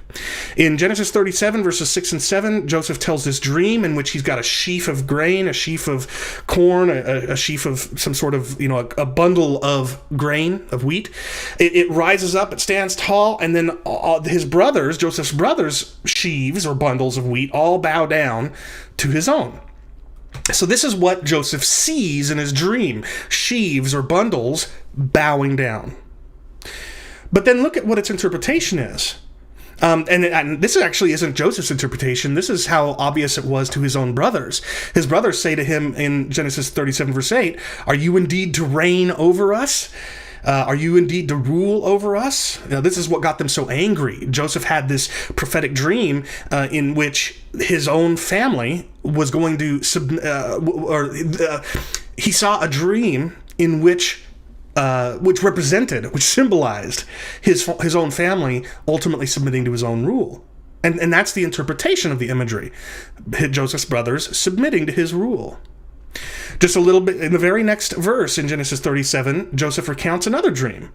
In Genesis 37, verses 6 and 7, Joseph tells this dream in which he's got a sheaf of grain, a sheaf of corn, a sheaf of some sort of, a bundle of grain, of wheat. It rises up, it stands tall, and then Joseph's brothers' sheaves or bundles of wheat all bow down to his own. So this is what Joseph sees in his dream, sheaves or bundles bowing down. But then look at what its interpretation is. And this actually isn't Joseph's interpretation. This is how obvious it was to his own brothers. His brothers say to him in Genesis 37, verse 8, "Are you indeed to reign over us? Are you indeed to rule over us?" This is what got them so angry. Joseph had this prophetic dream in which his own family was going to he saw a dream in which symbolized his own family ultimately submitting to his own rule. And that's the interpretation of the imagery. Joseph's brothers submitting to his rule. Just a little bit in the very next verse in Genesis 37, Joseph recounts another dream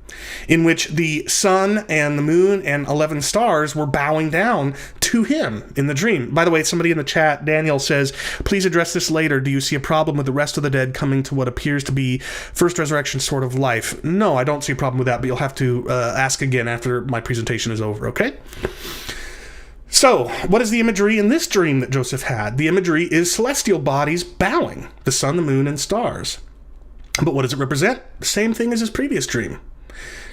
in which the sun and the moon and 11 stars were bowing down to him in the dream. By the way, somebody in the chat, Daniel, says, "Please address this later. Do you see a problem with the rest of the dead coming to what appears to be first resurrection sort of life?" No, I don't see a problem with that, but you'll have to ask again after my presentation is over, okay? So, what is the imagery in this dream that Joseph had? The imagery is celestial bodies bowing, the sun, the moon, and stars. But what does it represent? The same thing as his previous dream.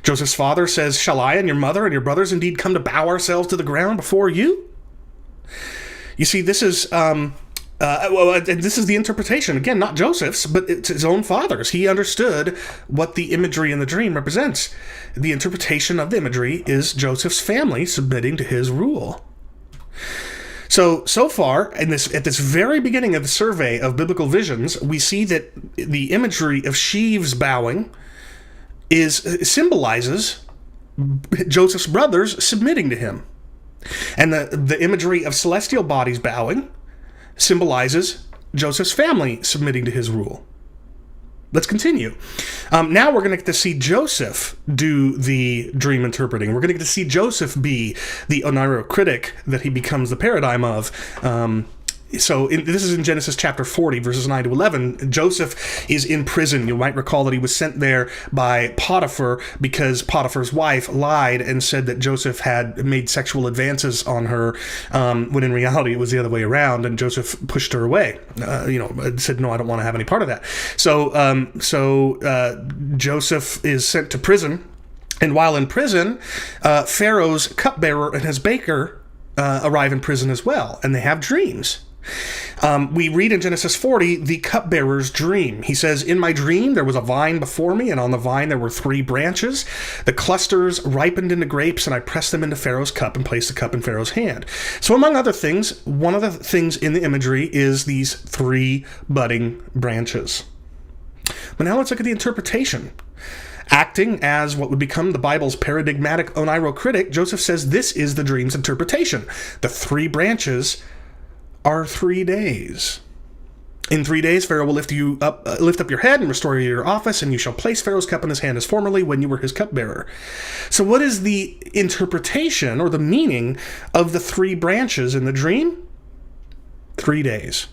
Joseph's father says, "Shall I and your mother and your brothers indeed come to bow ourselves to the ground before you?" You see, this is this is the interpretation. Again, not Joseph's, but it's his own father's. He understood what the imagery in the dream represents. The interpretation of the imagery is Joseph's family submitting to his rule. So far, at this very beginning of the survey of biblical visions, we see that the imagery of sheaves bowing symbolizes Joseph's brothers submitting to him. And the imagery of celestial bodies bowing symbolizes Joseph's family submitting to his rule. Let's continue. Now we're going to get to see Joseph do the dream interpreting. We're going to get to see Joseph be the oneirocritic that he becomes the paradigm of. This is in Genesis chapter 40, verses 9 to 11. Joseph is in prison. You might recall that he was sent there by Potiphar because Potiphar's wife lied and said that Joseph had made sexual advances on her, when in reality it was the other way around, and Joseph pushed her away. Said, "No, I don't want to have any part of that." So Joseph is sent to prison, and while in prison, Pharaoh's cupbearer and his baker arrive in prison as well, and they have dreams. We read in Genesis 40 the cupbearer's dream. He says, "In my dream there was a vine before me, and on the vine there were 3 branches. The clusters ripened into grapes, and I pressed them into Pharaoh's cup and placed the cup in Pharaoh's hand." So among other things, one of the things in the imagery is these 3 budding branches. But now let's look at the interpretation. Acting as what would become the Bible's paradigmatic oneirocritic, Joseph says this is the dream's interpretation. The 3 branches are 3 days. "In 3 days, Pharaoh will lift up your head and restore you to your office, and you shall place Pharaoh's cup in his hand as formerly when you were his cupbearer." So what is the interpretation or the meaning of the 3 branches in the dream? 3 days.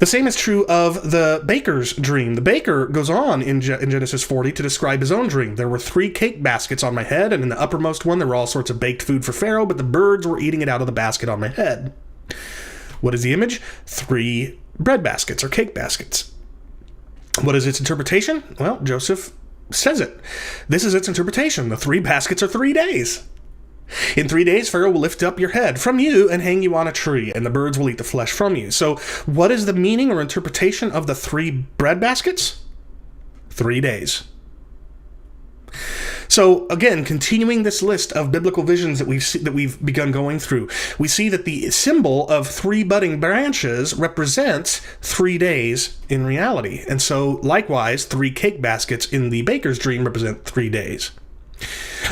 The same is true of the baker's dream. The baker goes on in Genesis 40 to describe his own dream. "There were 3 cake baskets on my head, and in the uppermost one there were all sorts of baked food for Pharaoh, but the birds were eating it out of the basket on my head." What is the image? 3 bread baskets or cake baskets. What is its interpretation? Well, Joseph says it. This is its interpretation. The 3 baskets are 3 days. "In 3 days, Pharaoh will lift up your head from you and hang you on a tree, and the birds will eat the flesh from you." So what is the meaning or interpretation of the 3 bread baskets? 3 days. So again, continuing this list of biblical visions that we've begun going through, we see that the symbol of 3 budding branches represents 3 days in reality. And so likewise, 3 cake baskets in the baker's dream represent 3 days.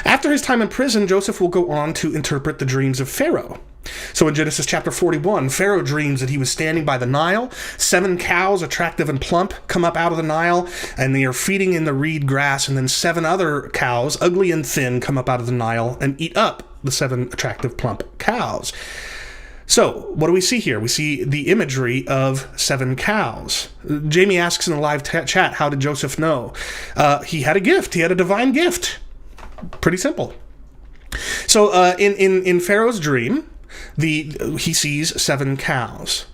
After his time in prison, Joseph will go on to interpret the dreams of Pharaoh. So in Genesis chapter 41, Pharaoh dreams that he was standing by the Nile. 7 cows, attractive and plump, come up out of the Nile, and they are feeding in the reed grass, and then 7 other cows, ugly and thin, come up out of the Nile and eat up the 7 attractive, plump cows. So, what do we see here? We see the imagery of 7 cows. Jamie asks in the live chat, how did Joseph know? He had a gift. He had a divine gift. Pretty simple. So, in Pharaoh's dream, he sees 7 cows.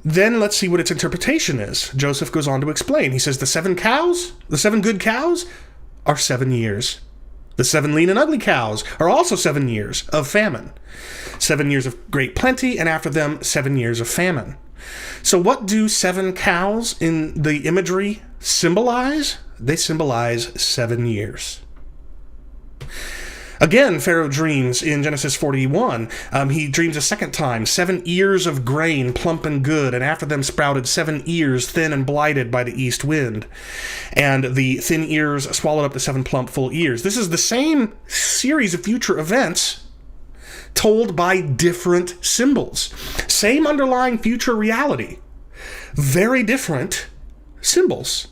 Then let's see what its interpretation is. Joseph goes on to explain. He says the 7 cows, the 7 good cows, are 7 years. The 7 lean and ugly cows are also 7 years of famine. 7 years of great plenty, and after them 7 years of famine. So what do 7 cows in the imagery symbolize? They symbolize 7 years. Again, Pharaoh dreams in Genesis 41. He dreams a second time. 7 ears of grain, plump and good, and after them sprouted 7 ears, thin and blighted by the east wind. And the thin ears swallowed up the 7 plump, full ears. This is the same series of future events told by different symbols. Same underlying future reality. Very different symbols.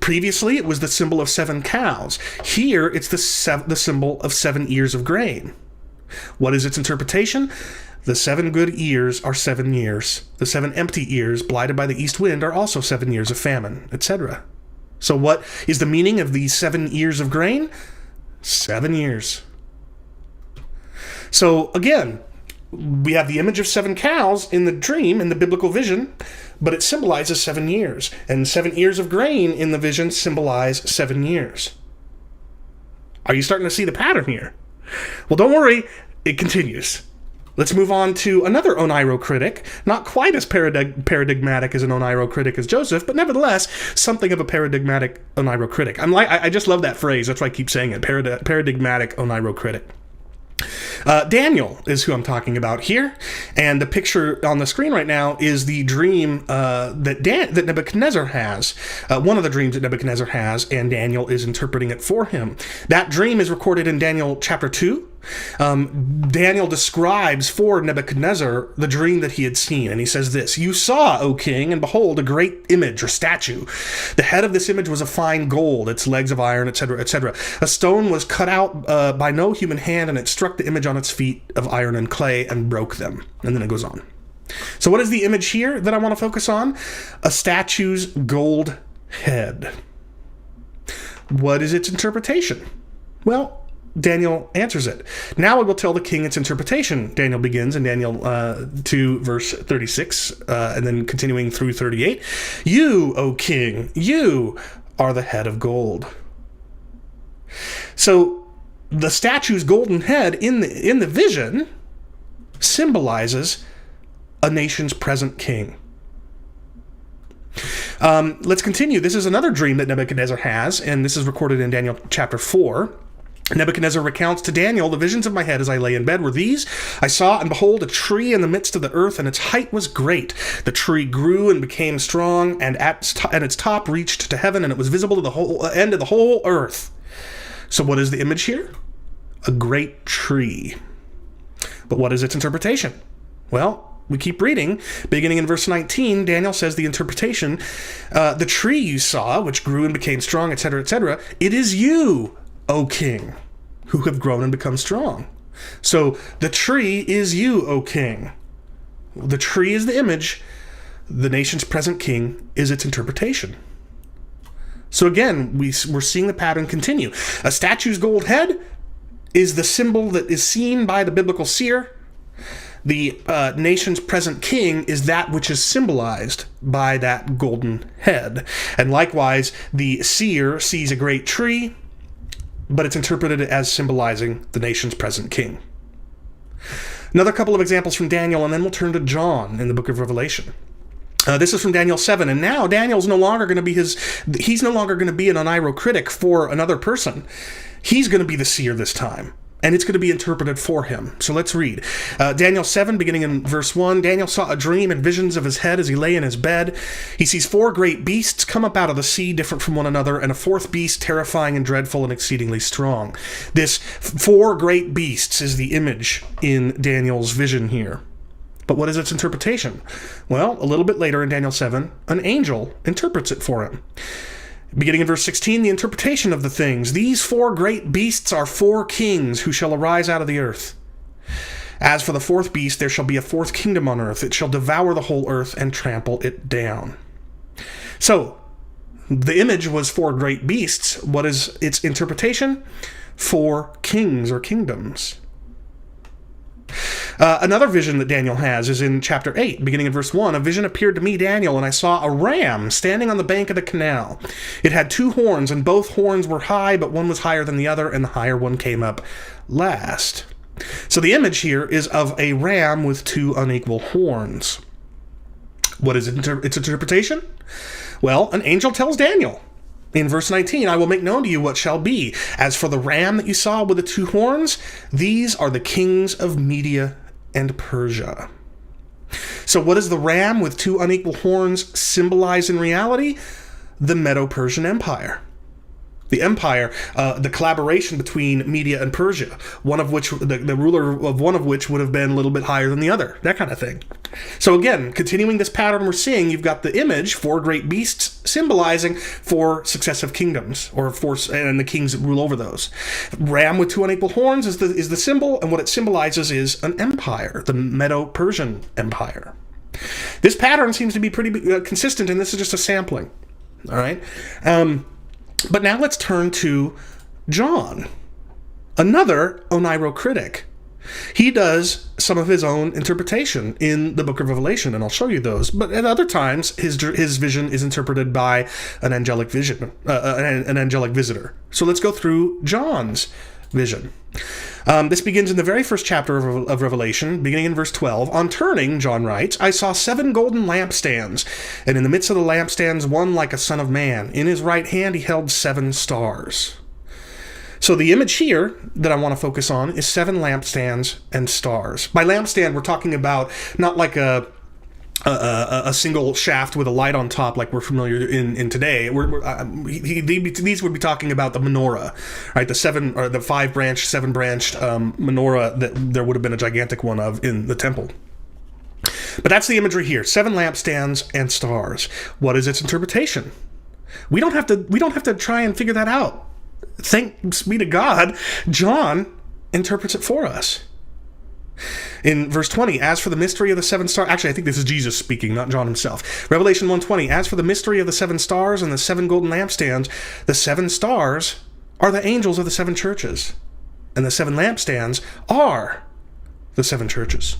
Previously, it was the symbol of 7 cows. Here, it's the symbol of 7 ears of grain. What is its interpretation? The 7 good ears are 7 years. The 7 empty ears, blighted by the east wind, are also 7 years of famine, etc. So what is the meaning of these 7 ears of grain? 7 years. So, again, we have the image of 7 cows in the dream, in the biblical vision, but it symbolizes 7 years. And 7 ears of grain in the vision symbolize 7 years. Are you starting to see the pattern here? Well, don't worry, it continues. Let's move on to another Oneiro critic, not quite as paradigmatic as an Oneiro critic as Joseph, but nevertheless, something of a paradigmatic Oneiro critic. I just love that phrase, that's why I keep saying it, paradigmatic Oneiro critic. Daniel is who I'm talking about here, and the picture on the screen right now is the dream that Nebuchadnezzar has, one of the dreams that Nebuchadnezzar has, and Daniel is interpreting it for him. That dream is recorded in Daniel chapter 2. Daniel describes for Nebuchadnezzar the dream that he had seen, and he says this: "You saw, O king, and behold, a great image or statue. The head of this image was of fine gold, its legs of iron, etc., etc. A stone was cut out by no human hand, and it struck the image on its feet of iron and clay and broke them." And then it goes on. So what is the image here that I want to focus on? A statue's gold head. What is its interpretation? Well, Daniel answers it. "Now I will tell the king its interpretation." Daniel begins in Daniel 2, verse 36, and then continuing through 38. "You, O king, you are the head of gold." So the statue's golden head in the vision symbolizes a nation's present king. Let's continue. This is another dream that Nebuchadnezzar has, and this is recorded in Daniel chapter 4. Nebuchadnezzar recounts to Daniel, "The visions of my head as I lay in bed were these. I saw and behold a tree in the midst of the earth, and its height was great. The tree grew and became strong, and its top reached to heaven, and it was visible to the whole end of the whole earth." So what is the image here? A great tree. But what is its interpretation? Well, we keep reading. Beginning in verse 19, Daniel says the interpretation, "The tree you saw, which grew and became strong, etc., etc., it is you, O king, who have grown and become strong." So the tree is you, O king. The tree is the image. The nation's present king is its interpretation. So again, we're seeing the pattern continue. A statue's gold head is the symbol that is seen by the biblical seer. The nation's present king is that which is symbolized by that golden head. And likewise, the seer sees a great tree, but it's interpreted as symbolizing the nation's present king. Another couple of examples from Daniel, and then we'll turn to John in the book of Revelation. This is from Daniel 7, and now Daniel's no longer going to be he's no longer going to be an Oneiro critic for another person. He's going to be the seer this time, and it's going to be interpreted for him. So let's read. Daniel 7, beginning in verse 1, "Daniel saw a dream and visions of his head as he lay in his bed. He sees 4 great beasts come up out of the sea, different from one another, and a 4th beast, terrifying and dreadful and exceedingly strong." This 4 great beasts is the image in Daniel's vision here. But what is its interpretation? Well, a little bit later in Daniel 7, an angel interprets it for him. Beginning in verse 16, the interpretation of the things. "These 4 great beasts are 4 kings who shall arise out of the earth. As for the 4th beast, there shall be a 4th kingdom on earth. It shall devour the whole earth and trample it down." So, the image was 4 great beasts. What is its interpretation? 4 kings or kingdoms. Another vision that Daniel has is in chapter 8, beginning in verse 1. A vision appeared to me, Daniel, and I saw a ram standing on the bank of the canal. It had 2 horns, and both horns were high, but one was higher than the other, and the higher one came up last. So the image here is of a ram with 2 unequal horns. What is its interpretation? Well, an angel tells Daniel in verse 19, I will make known to you what shall be. As for the ram that you saw with the 2 horns, these are the kings of Media and Persia. So what does the ram with 2 unequal horns symbolize in reality? The Medo-Persian Empire. The empire, the collaboration between Media and Persia, one of which, the ruler of one of which would have been a little bit higher than the other, that kind of thing. So again, continuing this pattern we're seeing, you've got the image, 4 great beasts, symbolizing 4 successive kingdoms, and the kings that rule over those. Ram with 2 unequal horns is the symbol, and what it symbolizes is an empire, the Medo-Persian Empire. This pattern seems to be pretty consistent, and this is just a sampling. All right? But now let's turn to John, another oneirocritic. He does some of his own interpretation in the book of Revelation, and I'll show you those. But at other times, his vision is interpreted by an angelic vision, an angelic visitor. So let's go through John's vision. This begins in the very first chapter of Revelation, beginning in verse 12. On turning, John writes, I saw 7 golden lampstands, and in the midst of the lampstands one like a son of man. In his right hand he held 7 stars. So the image here that I want to focus on is 7 lampstands and stars. By lampstand, we're talking about not like a single shaft with a light on top like we're familiar in today. These would be talking about the menorah, right? The 5-branched, 7-branched menorah that there would have been a gigantic one of in the temple. But that's the imagery here: 7 lampstands and stars. What is its interpretation? We don't have to try and figure that out. Thanks be to God, John interprets it for us. In verse 20, as for the mystery of the 7 stars... Actually, I think this is Jesus speaking, not John himself. Revelation 1:20, as for the mystery of the 7 stars and the 7 golden lampstands, the 7 stars are the angels of the 7 churches, and the 7 lampstands are the 7 churches.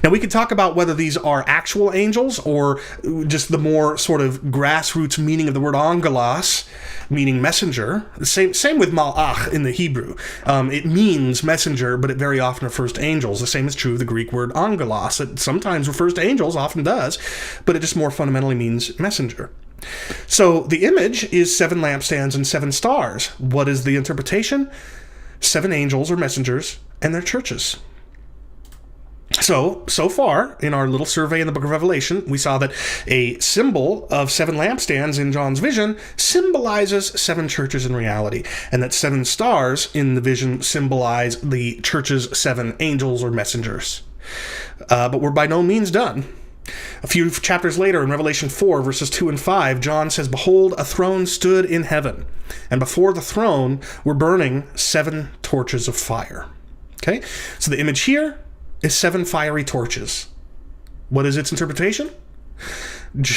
Now, we could talk about whether these are actual angels or just the more sort of grassroots meaning of the word angelos, meaning messenger. Same with malach in the Hebrew. It means messenger, but it very often refers to angels. The same is true of the Greek word angelos. It sometimes refers to angels, often does, but it just more fundamentally means messenger. So the image is 7 lampstands and 7 stars. What is the interpretation? 7 angels or messengers and their churches. So far, in our little survey in the book of Revelation, we saw that a symbol of 7 lampstands in John's vision symbolizes 7 churches in reality, and that 7 stars in the vision symbolize the church's 7 angels or messengers. But we're by no means done. A few chapters later, in Revelation 4, verses 2 and 5, John says, Behold, a throne stood in heaven, and before the throne were burning 7 torches of fire. Okay? So the image here is 7 fiery torches. What is its interpretation?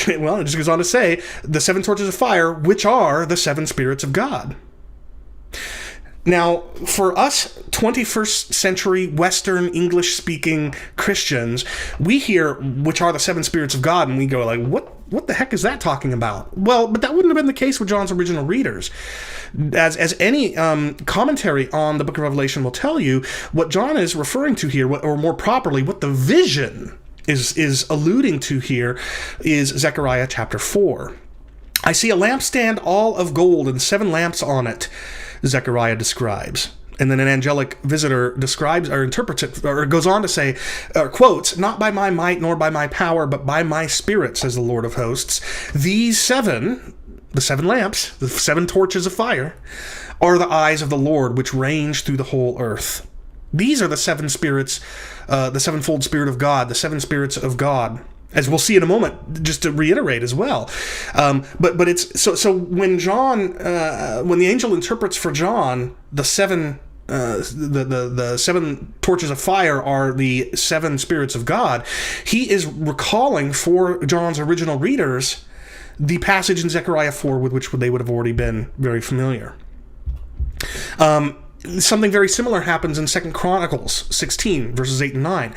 Well, it just goes on to say, the 7 torches of fire, which are the 7 spirits of God. Now, for us 21st century Western English-speaking Christians, we hear, which are the 7 spirits of God, and we go like, what the heck is that talking about? Well, but that wouldn't have been the case with John's original readers. As any commentary on the book of Revelation will tell you, what John is referring to here, or more properly, what the vision is alluding to here, is Zechariah chapter 4. I see a lampstand all of gold and 7 lamps on it, Zechariah describes. And then an angelic visitor describes or interprets it, or goes on to say, quotes, not by my might nor by my power, but by my spirit, says the Lord of hosts. These 7, the 7 lamps, the 7 torches of fire, are the eyes of the Lord, which range through the whole earth. These are the 7 spirits, the 7-fold Spirit of God, the 7 spirits of God, as we'll see in a moment, just to reiterate as well. But it's so when John, when the angel interprets for John the 7 the 7 torches of fire are the 7 spirits of God, he is recalling for John's original readers the passage in Zechariah 4 with which they would have already been very familiar. something very similar happens in 2 Chronicles 16, verses 8 and 9.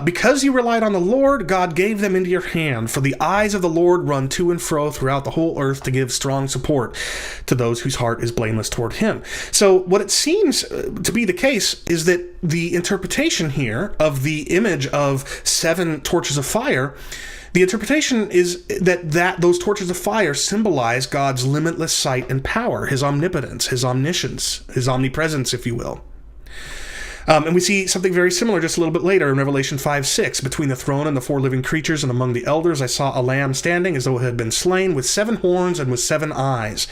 Because you relied on the Lord, God gave them into your hand, for the eyes of the Lord run to and fro throughout the whole earth to give strong support to those whose heart is blameless toward him. So what it seems to be the case is that the interpretation here of the image of 7 torches of fire, the interpretation is that those torches of fire symbolize God's limitless sight and power, his omnipotence, his omniscience, his omnipresence, if you will. And we see something very similar just a little bit later in Revelation 5:6. Between the throne and the 4 living creatures and among the elders, I saw a lamb standing as though it had been slain, with 7 horns and with 7 eyes.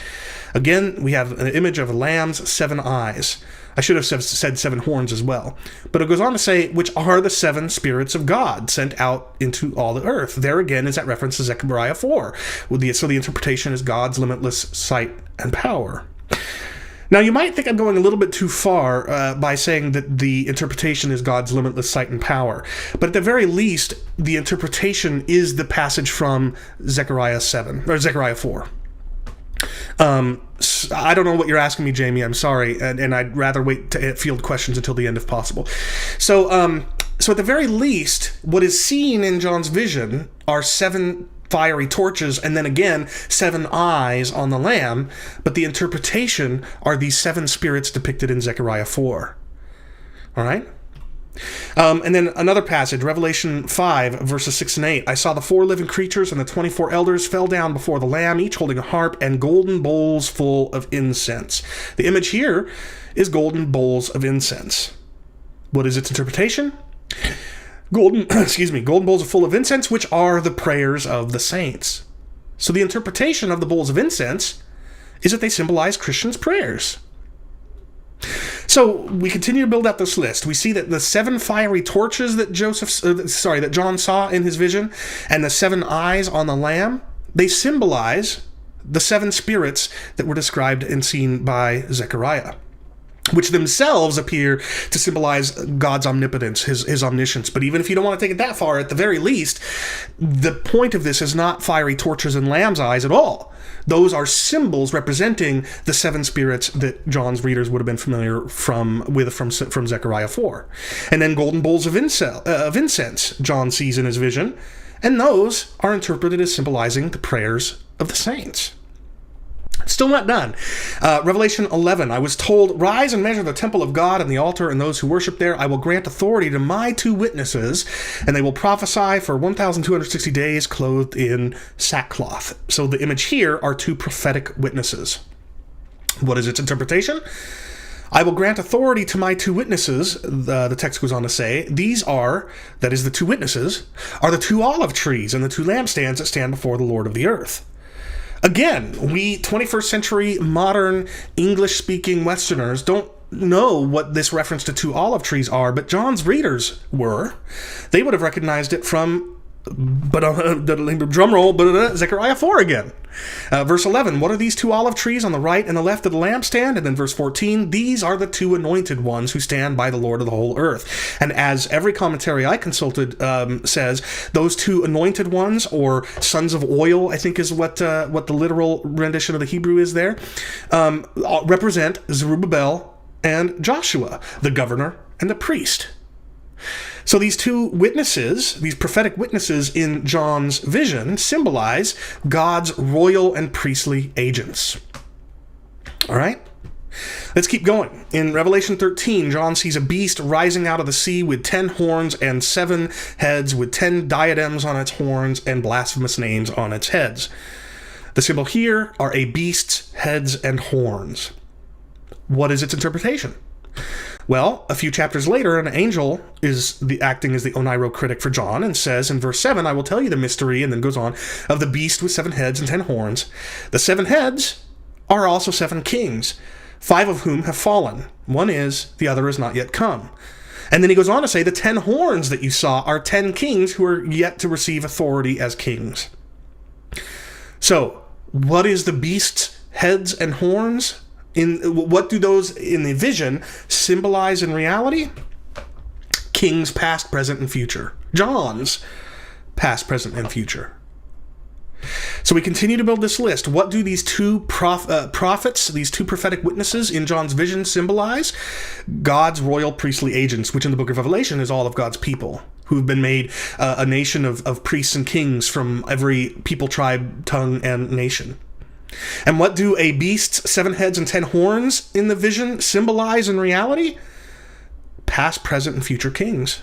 Again, we have an image of a lamb's 7 eyes. I should have said 7 horns as well. But it goes on to say, which are the 7 spirits of God sent out into all the earth. There again is that reference to Zechariah 4. So the interpretation is God's limitless sight and power. Now, you might think I'm going a little bit too far by saying that the interpretation is God's limitless sight and power. But at the very least, the interpretation is the passage from Zechariah 4. I don't know what you're asking me, Jamie. I'm sorry, and I'd rather wait to field questions until the end if possible. So at the very least, what is seen in John's vision are 7 fiery torches, and then again 7 eyes on the Lamb. But the interpretation are these 7 spirits depicted in Zechariah 4. All right. And then another passage, Revelation 5, verses 6 and 8. I saw the 4 living creatures and the 24 elders fell down before the Lamb, each holding a harp and golden bowls full of incense. The image here is golden bowls of incense. What is its interpretation? Golden bowls full of incense, which are the prayers of the saints. So the interpretation of the bowls of incense is that they symbolize Christians' prayers. So we continue to build out this list. We see that the 7 fiery torches that John saw in his vision, and the 7 eyes on the Lamb, they symbolize the 7 spirits that were described and seen by Zechariah, which themselves appear to symbolize God's omnipotence, his omniscience. But even if you don't want to take it that far, at the very least, the point of this is not fiery torches and lamb's eyes at all. Those are symbols representing the 7 spirits that John's readers would have been familiar from Zechariah 4. And then golden bowls of incense John sees in his vision, and those are interpreted as symbolizing the prayers of the saints. Still not done. Revelation 11, I was told, rise and measure the temple of God and the altar and those who worship there. I will grant authority to my 2 witnesses, and they will prophesy for 1,260 days clothed in sackcloth. So the image here are 2 prophetic witnesses. What is its interpretation? I will grant authority to my 2 witnesses, the text goes on to say. These are, that is the 2 witnesses, are the 2 olive trees and the 2 lampstands that stand before the Lord of the earth. Again, we 21st century modern English-speaking Westerners don't know what this reference to 2 olive trees are, but John's readers were. They would have recognized it from, drum roll, Zechariah 4 again. Verse 11, what are these 2 olive trees on the right and the left of the lampstand? And then verse 14, these are the 2 anointed ones who stand by the Lord of the whole earth. And as every commentary I consulted says, those 2 anointed ones, or sons of oil, I think is what the literal rendition of the Hebrew is there, represent Zerubbabel and Joshua, the governor and the priest. So these 2 witnesses, these prophetic witnesses in John's vision, symbolize God's royal and priestly agents. All right? Let's keep going. In Revelation 13, John sees a beast rising out of the sea with 10 horns and 7 heads, with 10 diadems on its horns and blasphemous names on its heads. The symbol here are a beast's heads and horns. What is its interpretation? Well, a few chapters later, an angel is acting as the oneirocritic for John and says in verse 7, I will tell you the mystery, and then goes on, of the beast with 7 heads and 10 horns. The 7 heads are also 7 kings, 5 of whom have fallen. One is, the other is not yet come. And then he goes on to say the 10 horns that you saw are 10 kings who are yet to receive authority as kings. So, what is the beast's heads and horns? What do those in the vision symbolize in reality? Kings past, present, and future. John's past, present, and future. So we continue to build this list. What do these 2 prophets, these 2 prophetic witnesses in John's vision symbolize? God's royal priestly agents, which in the book of Revelation is all of God's people, who've been made a nation of priests and kings from every people, tribe, tongue, and nation. And what do a beast's 7 heads and 10 horns in the vision symbolize in reality? Past, present, and future kings.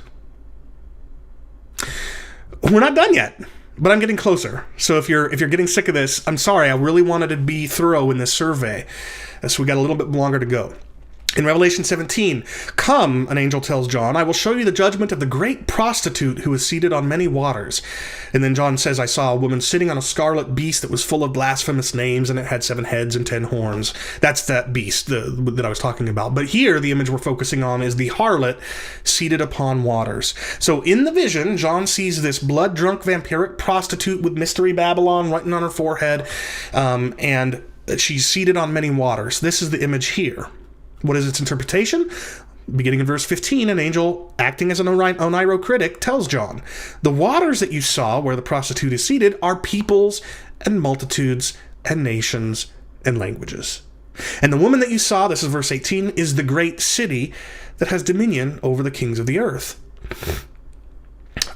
We're not done yet, but I'm getting closer. So if you're getting sick of this, I'm sorry. I really wanted to be thorough in this survey, so we got a little bit longer to go. In Revelation 17, "Come," an angel tells John, "I will show you the judgment of the great prostitute who is seated on many waters." And then John says, "I saw a woman sitting on a scarlet beast that was full of blasphemous names, and it had 7 heads and 10 horns." That's that beast that I was talking about. But here, the image we're focusing on is the harlot seated upon waters. So in the vision, John sees this blood-drunk vampiric prostitute with Mystery Babylon written on her forehead, and she's seated on many waters. This is the image here. What is its interpretation? Beginning in verse 15, an angel acting as an oneirocritic tells John, "The waters that you saw where the prostitute is seated are peoples and multitudes and nations and languages. And the woman that you saw," this is verse 18, "is the great city that has dominion over the kings of the earth."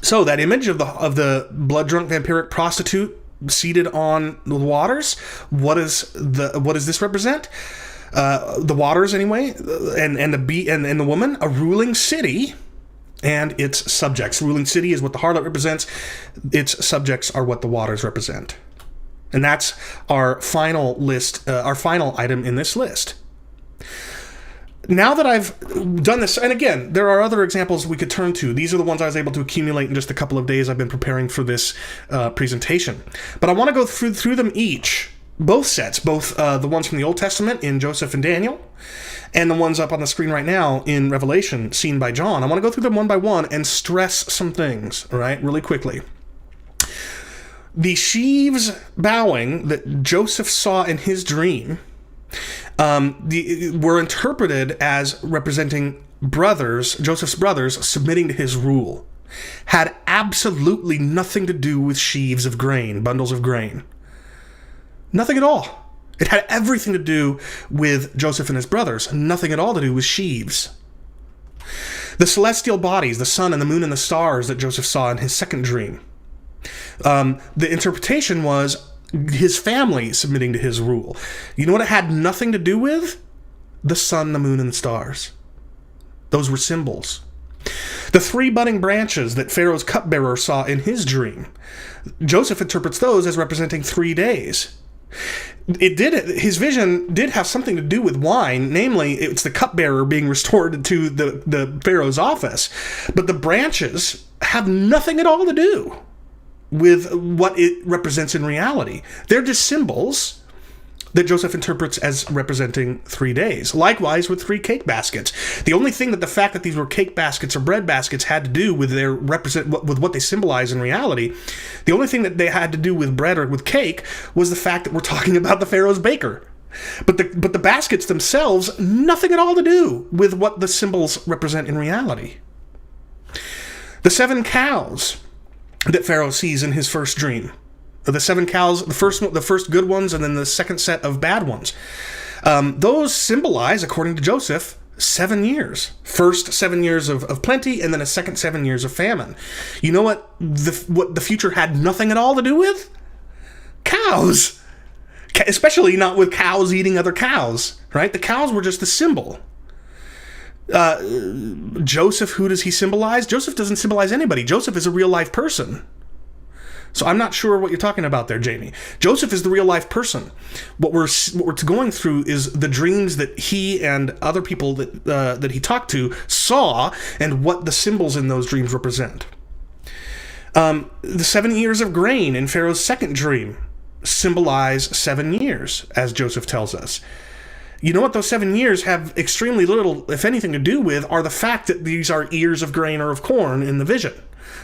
So that image of the blood-drunk vampiric prostitute seated on the waters, what does this represent? The waters, anyway, and the woman, a ruling city, and its subjects. Ruling city is what the harlot represents. Its subjects are what the waters represent, and that's our final list, our final item in this list. Now that I've done this, and again, there are other examples we could turn to. These are the ones I was able to accumulate in just a couple of days I've been preparing for this presentation. But I want to go through them each. Both sets, both the ones from the Old Testament in Joseph and Daniel, and the ones up on the screen right now in Revelation, seen by John. I want to go through them one by one and stress some things, all right, really quickly. The sheaves bowing that Joseph saw in his dream were interpreted as representing Joseph's brothers submitting to his rule. Had absolutely nothing to do with sheaves of grain, bundles of grain. Nothing at all. It had everything to do with Joseph and his brothers. Nothing at all to do with sheaves. The celestial bodies, the sun and the moon and the stars that Joseph saw in his second dream. The interpretation was his family submitting to his rule. You know what it had nothing to do with? The sun, the moon, and the stars. Those were symbols. The 3 budding branches that Pharaoh's cupbearer saw in his dream. Joseph interprets those as representing 3 days. His vision did have something to do with wine, namely, it's the cupbearer being restored to the Pharaoh's office. But the branches have nothing at all to do with what it represents in reality. They're just symbols that Joseph interprets as representing 3 days. Likewise with 3 cake baskets. The only thing that the fact that these were cake baskets or bread baskets had to do with with what they symbolize in reality, the only thing that they had to do with bread or with cake was the fact that we're talking about the Pharaoh's baker. But the baskets themselves, nothing at all to do with what the symbols represent in reality. The 7 cows that Pharaoh sees in his first dream. The 7 cows, the first good ones, and then the second set of bad ones. Those symbolize, according to Joseph, 7 years. First 7 years of plenty, and then a second 7 years of famine. You know what the future had nothing at all to do with? Cows. Especially not with cows eating other cows, right? The cows were just a symbol. Joseph, who does he symbolize? Joseph doesn't symbolize anybody. Joseph is a real-life person. So I'm not sure what you're talking about there, Jamie. Joseph is the real-life person. What we're going through is the dreams that he and other people that he talked to saw and what the symbols in those dreams represent. The 7 years of grain in Pharaoh's second dream symbolize 7 years, as Joseph tells us. You know what those 7 years have extremely little, if anything, to do with are the fact that these are ears of grain or of corn in the vision.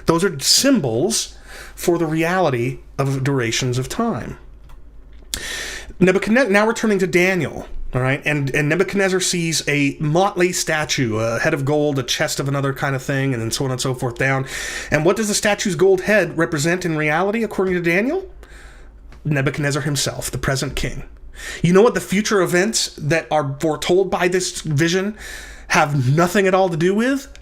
Those are symbols for the reality of durations of time. Now we're turning to Daniel, all right? And Nebuchadnezzar sees a motley statue, a head of gold, a chest of another kind of thing, and then so on and so forth down. And what does the statue's gold head represent in reality, according to Daniel? Nebuchadnezzar himself, the present king. You know what the future events that are foretold by this vision have nothing at all to do with?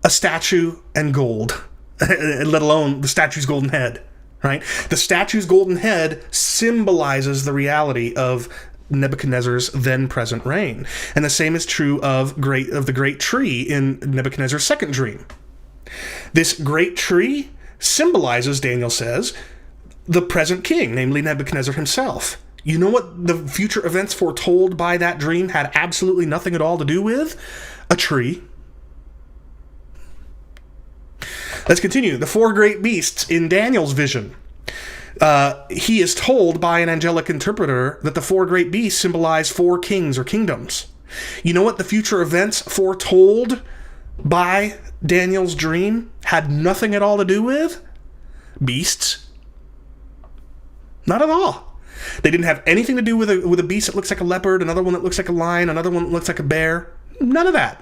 A statue and gold, let alone the statue's golden head, right? The statue's golden head symbolizes the reality of Nebuchadnezzar's then present reign. And the same is true of the great tree in Nebuchadnezzar's second dream. This great tree symbolizes, Daniel says, the present king, namely Nebuchadnezzar himself. You know what the future events foretold by that dream had absolutely nothing at all to do with? A tree. Let's continue. The four great beasts in Daniel's vision. He is told by an angelic interpreter that the four great beasts symbolize four kings or kingdoms. You know what the future events foretold by Daniel's dream had nothing at all to do with? Beasts. Not at all. They didn't have anything to do with a beast that looks like a leopard, another one that looks like a lion, another one that looks like a bear. None of that.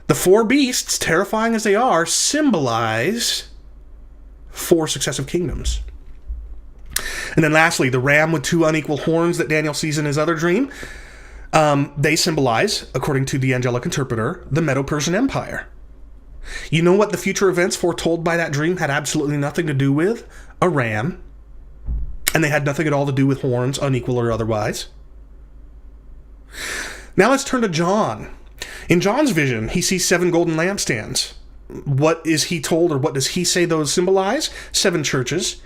The four beasts, terrifying as they are, symbolize four successive kingdoms. And then lastly, the ram with two unequal horns that Daniel sees in his other dream, they symbolize, according to the angelic interpreter, the Medo-Persian Empire. You know what the future events foretold by that dream had absolutely nothing to do with? A ram. And they had nothing at all to do with horns, unequal or otherwise. Now let's turn to John. In John's vision, he sees 7 golden lampstands. What is he told, or what does he say those symbolize? 7 churches.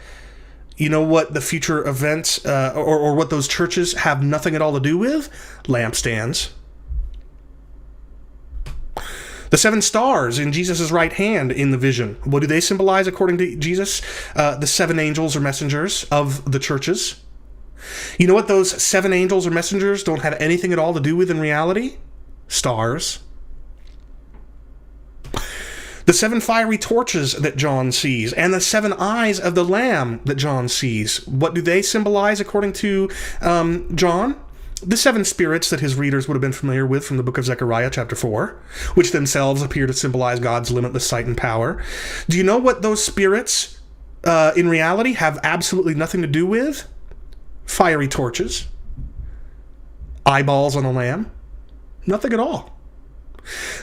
You know what the future events, or what those churches have nothing at all to do with? Lampstands. The 7 stars in Jesus' right hand in the vision. What do they symbolize according to Jesus? The 7 angels or messengers of the churches. You know what those 7 angels or messengers don't have anything at all to do with in reality? Stars. The 7 fiery torches that John sees, and the 7 eyes of the Lamb that John sees. What do they symbolize according to John? The 7 spirits that his readers would have been familiar with from the book of Zechariah, chapter 4, which themselves appear to symbolize God's limitless sight and power. Do you know what those spirits, in reality, have absolutely nothing to do with? Fiery torches. Eyeballs on a lamb. Nothing at all.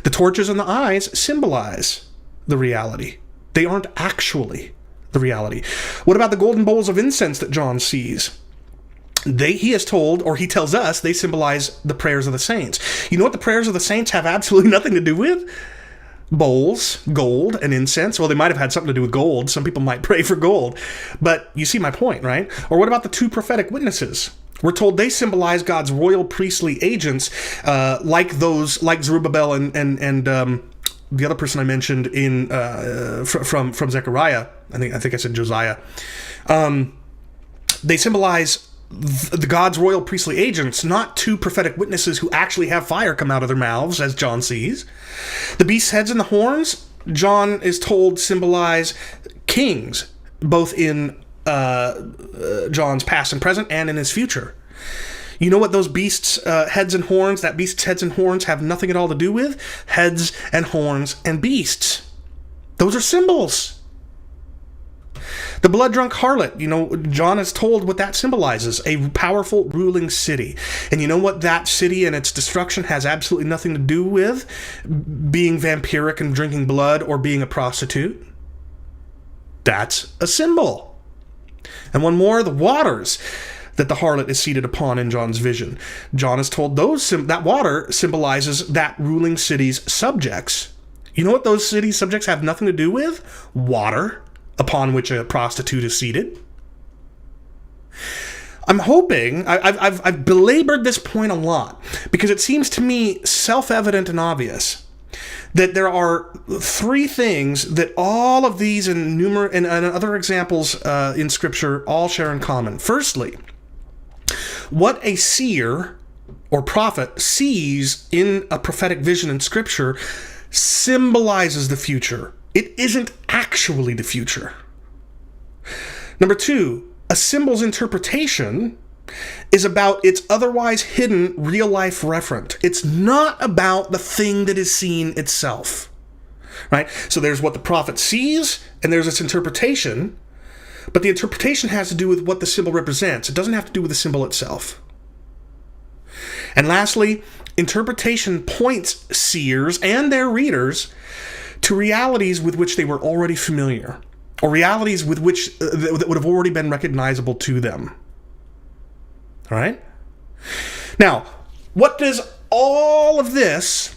The torches and the eyes symbolize the reality. They aren't actually the reality. What about the golden bowls of incense that John sees? He is told, or he tells us, they symbolize the prayers of the saints. You know what the prayers of the saints have absolutely nothing to do with? Bowls, gold, and incense. Well, they might have had something to do with gold. Some people might pray for gold. But you see my point, right? Or what about the 2 prophetic witnesses? We're told they symbolize God's royal priestly agents, like Zerubbabel and the other person I mentioned in from Zechariah. I think I said Josiah. They symbolize the God's royal priestly agents, not 2 prophetic witnesses who actually have fire come out of their mouths, as John sees. The beast's heads and the horns, John is told, symbolize kings, both in John's past and present and in his future. You know what those beasts' heads and horns, that beast's heads and horns have nothing at all to do with? Heads and horns and beasts. Those are symbols. The blood-drunk harlot, John is told what that symbolizes, a powerful ruling city. And you know what that city and its destruction has absolutely nothing to do with? Being vampiric and drinking blood or being a prostitute. That's a symbol. And one more, the waters that the harlot is seated upon in John's vision. John is told that water symbolizes that ruling city's subjects. You know what those city subjects have nothing to do with? Water, upon which a prostitute is seated. I'm hoping, I've belabored this point a lot, because it seems to me self-evident and obvious that there are 3 things that all of these and other examples in Scripture all share in common. Firstly, what a seer or prophet sees in a prophetic vision in Scripture symbolizes the future. It isn't actually the future. Number 2, a symbol's interpretation is about its otherwise hidden real-life referent. It's not about the thing that is seen itself. Right? So there's what the prophet sees, and there's its interpretation, but the interpretation has to do with what the symbol represents. It doesn't have to do with the symbol itself. And lastly, interpretation points seers and their readers to realities with which they were already familiar, or realities with which that would have already been recognizable to them. All right? Now, what does all of this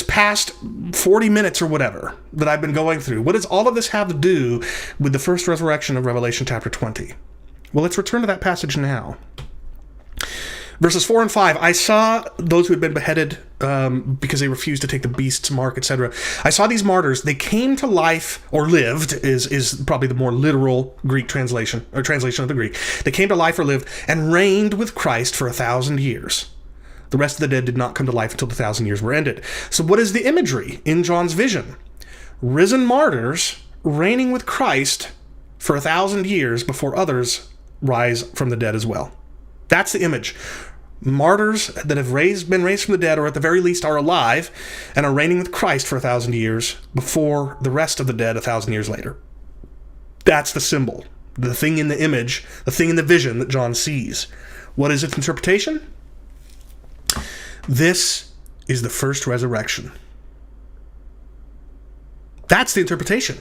past 40 minutes or whatever that I've been going through, what does all of this have to do with the first resurrection of Revelation chapter 20? Well, let's return to that passage now. Verses 4 and 5, I saw those who had been beheaded because they refused to take the beast's mark, etc. I saw these martyrs. They came to life, or lived, is probably the more literal Greek translation, or translation of the Greek. They came to life or lived and reigned with Christ for 1,000 years. The rest of the dead did not come to life until the 1,000 years were ended. So what is the imagery in John's vision? Risen martyrs reigning with Christ for 1,000 years before others rise from the dead as well. That's the image. Martyrs that have been raised from the dead, or at the very least are alive, and are reigning with Christ for 1,000 years before the rest of the dead 1,000 years later. That's the symbol, the thing in the image, the thing in the vision that John sees. What is its interpretation? This is the first resurrection. That's the interpretation.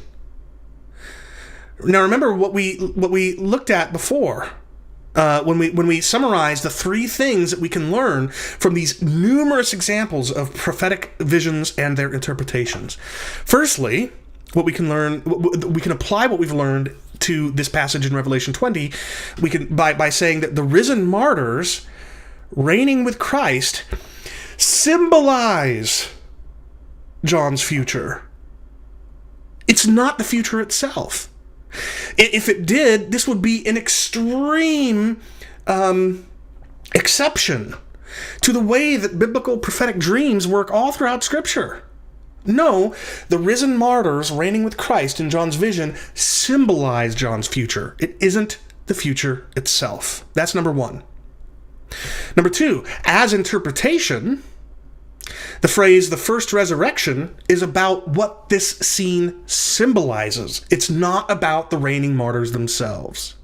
Now remember what we looked at before. When we summarize the three things that we can learn from these numerous examples of prophetic visions and their interpretations. Firstly, what we can learn, we can apply what we've learned to this passage in Revelation 20. We can by saying that the risen martyrs reigning with Christ symbolize John's future. It's not the future itself. If it did, this would be an extreme exception to the way that biblical prophetic dreams work all throughout Scripture. No, the risen martyrs reigning with Christ in John's vision symbolize John's future. It isn't the future itself. That's number one. Number two, as interpretation, the phrase, the first resurrection, is about what this scene symbolizes. It's not about the reigning martyrs themselves.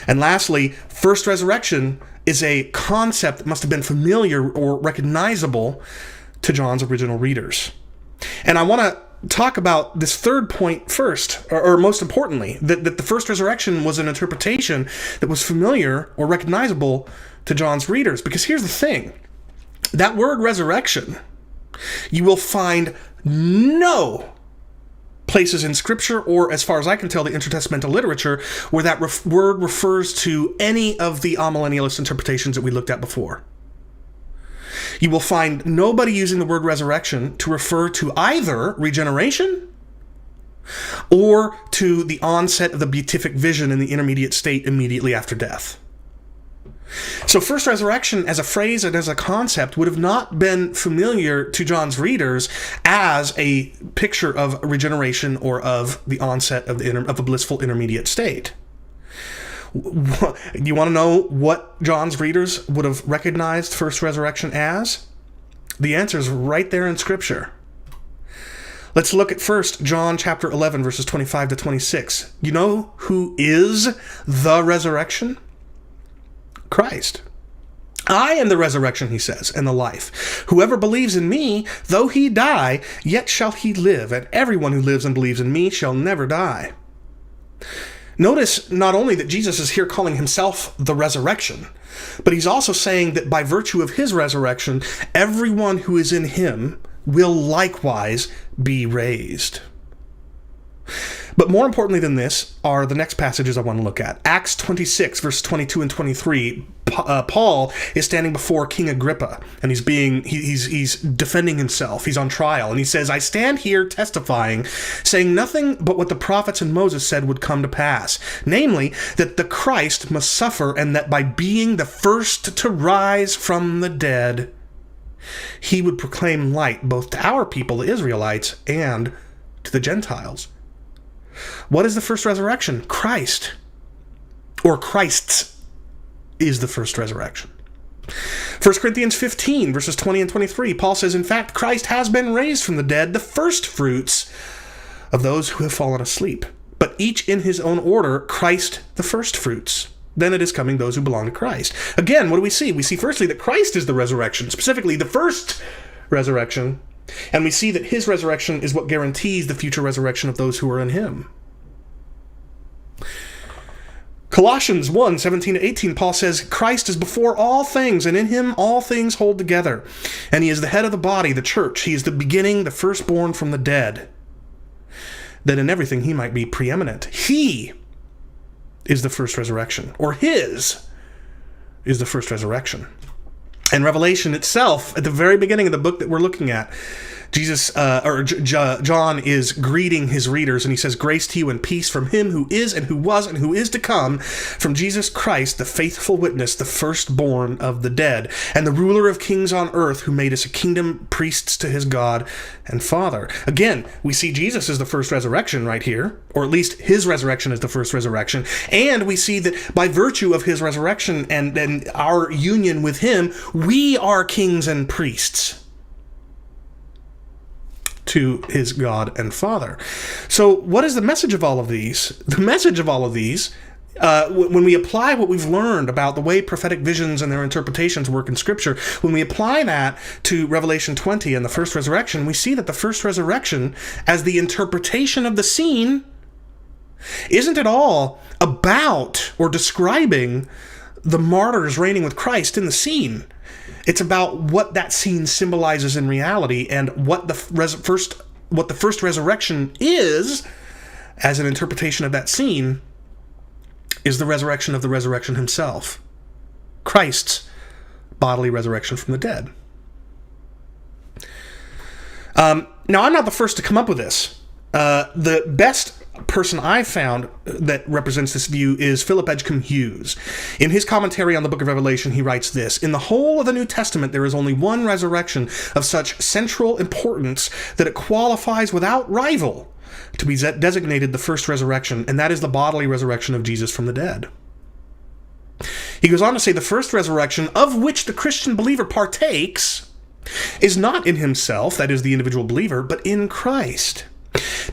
And lastly, first resurrection is a concept that must have been familiar or recognizable to John's original readers. And I want to talk about this third point first, or most importantly, that the first resurrection was an interpretation that was familiar or recognizable to John's readers. Because here's the thing. That word resurrection, you will find no places in Scripture, or as far as I can tell, the intertestamental literature, where that word refers to any of the amillennialist interpretations that we looked at before. You will find nobody using the word resurrection to refer to either regeneration or to the onset of the beatific vision in the intermediate state immediately after death. So first resurrection as a phrase and as a concept would have not been familiar to John's readers as a picture of regeneration or of the onset of a blissful intermediate state. You want to know what John's readers would have recognized first resurrection as? The answer is right there in Scripture. Let's look at first John chapter 11, verses 25 to 26. You know who is the resurrection? Christ. I am the resurrection, he says, and the life. Whoever believes in me, though he die, yet shall he live, and everyone who lives and believes in me shall never die. Notice not only that Jesus is here calling himself the resurrection, but he's also saying that by virtue of his resurrection, everyone who is in him will likewise be raised. But more importantly than this are the next passages I want to look at. Acts 26, verse 22 and 23. Paul is standing before King Agrippa, and he's defending himself. He's on trial, and he says, I stand here testifying, saying nothing but what the prophets and Moses said would come to pass, namely, that the Christ must suffer, and that by being the first to rise from the dead, he would proclaim light both to our people, the Israelites, and to the Gentiles. What is the first resurrection? Christ. Or Christ's is the first resurrection. 1 Corinthians 15, verses 20 and 23, Paul says, in fact, Christ has been raised from the dead, the first fruits of those who have fallen asleep. But each in his own order, Christ the first fruits, then it is coming those who belong to Christ. Again, what do we see? We see firstly that Christ is the resurrection, specifically the first resurrection, and we see that his resurrection is what guarantees the future resurrection of those who are in him. Colossians 1:17-18, Paul says, Christ is before all things, and in him all things hold together. And he is the head of the body, the church. He is the beginning, the firstborn from the dead, that in everything he might be preeminent. He is the first resurrection, or his is the first resurrection. And Revelation itself, at the very beginning of the book that we're looking at, John is greeting his readers, and he says, grace to you and peace from him who is and who was and who is to come, from Jesus Christ, the faithful witness, the firstborn of the dead, and the ruler of kings on earth, who made us a kingdom, priests to his God and Father. Again, we see Jesus as the first resurrection right here, or at least his resurrection is the first resurrection, and we see that by virtue of his resurrection and our union with him, we are kings and priests to his God and Father. So what is the message of all of these? The message of all of these, when we apply what we've learned about the way prophetic visions and their interpretations work in Scripture, when we apply that to Revelation 20 and the first resurrection, we see that the first resurrection, as the interpretation of the scene, isn't at all about or describing the martyrs reigning with Christ in the scene. It's about what that scene symbolizes in reality, and what the first resurrection is, as an interpretation of that scene, is the resurrection of the resurrection himself. Christ's bodily resurrection from the dead. Now, I'm not the first to come up with this. The best person I found that represents this view is Philip Edgecombe Hughes. In his commentary on the book of Revelation, he writes this: in the whole of the New Testament, there is only one resurrection of such central importance that it qualifies without rival to be designated the first resurrection, and that is the bodily resurrection of Jesus from the dead. He goes on to say the first resurrection, of which the Christian believer partakes, is not in himself, that is the individual believer, but in Christ.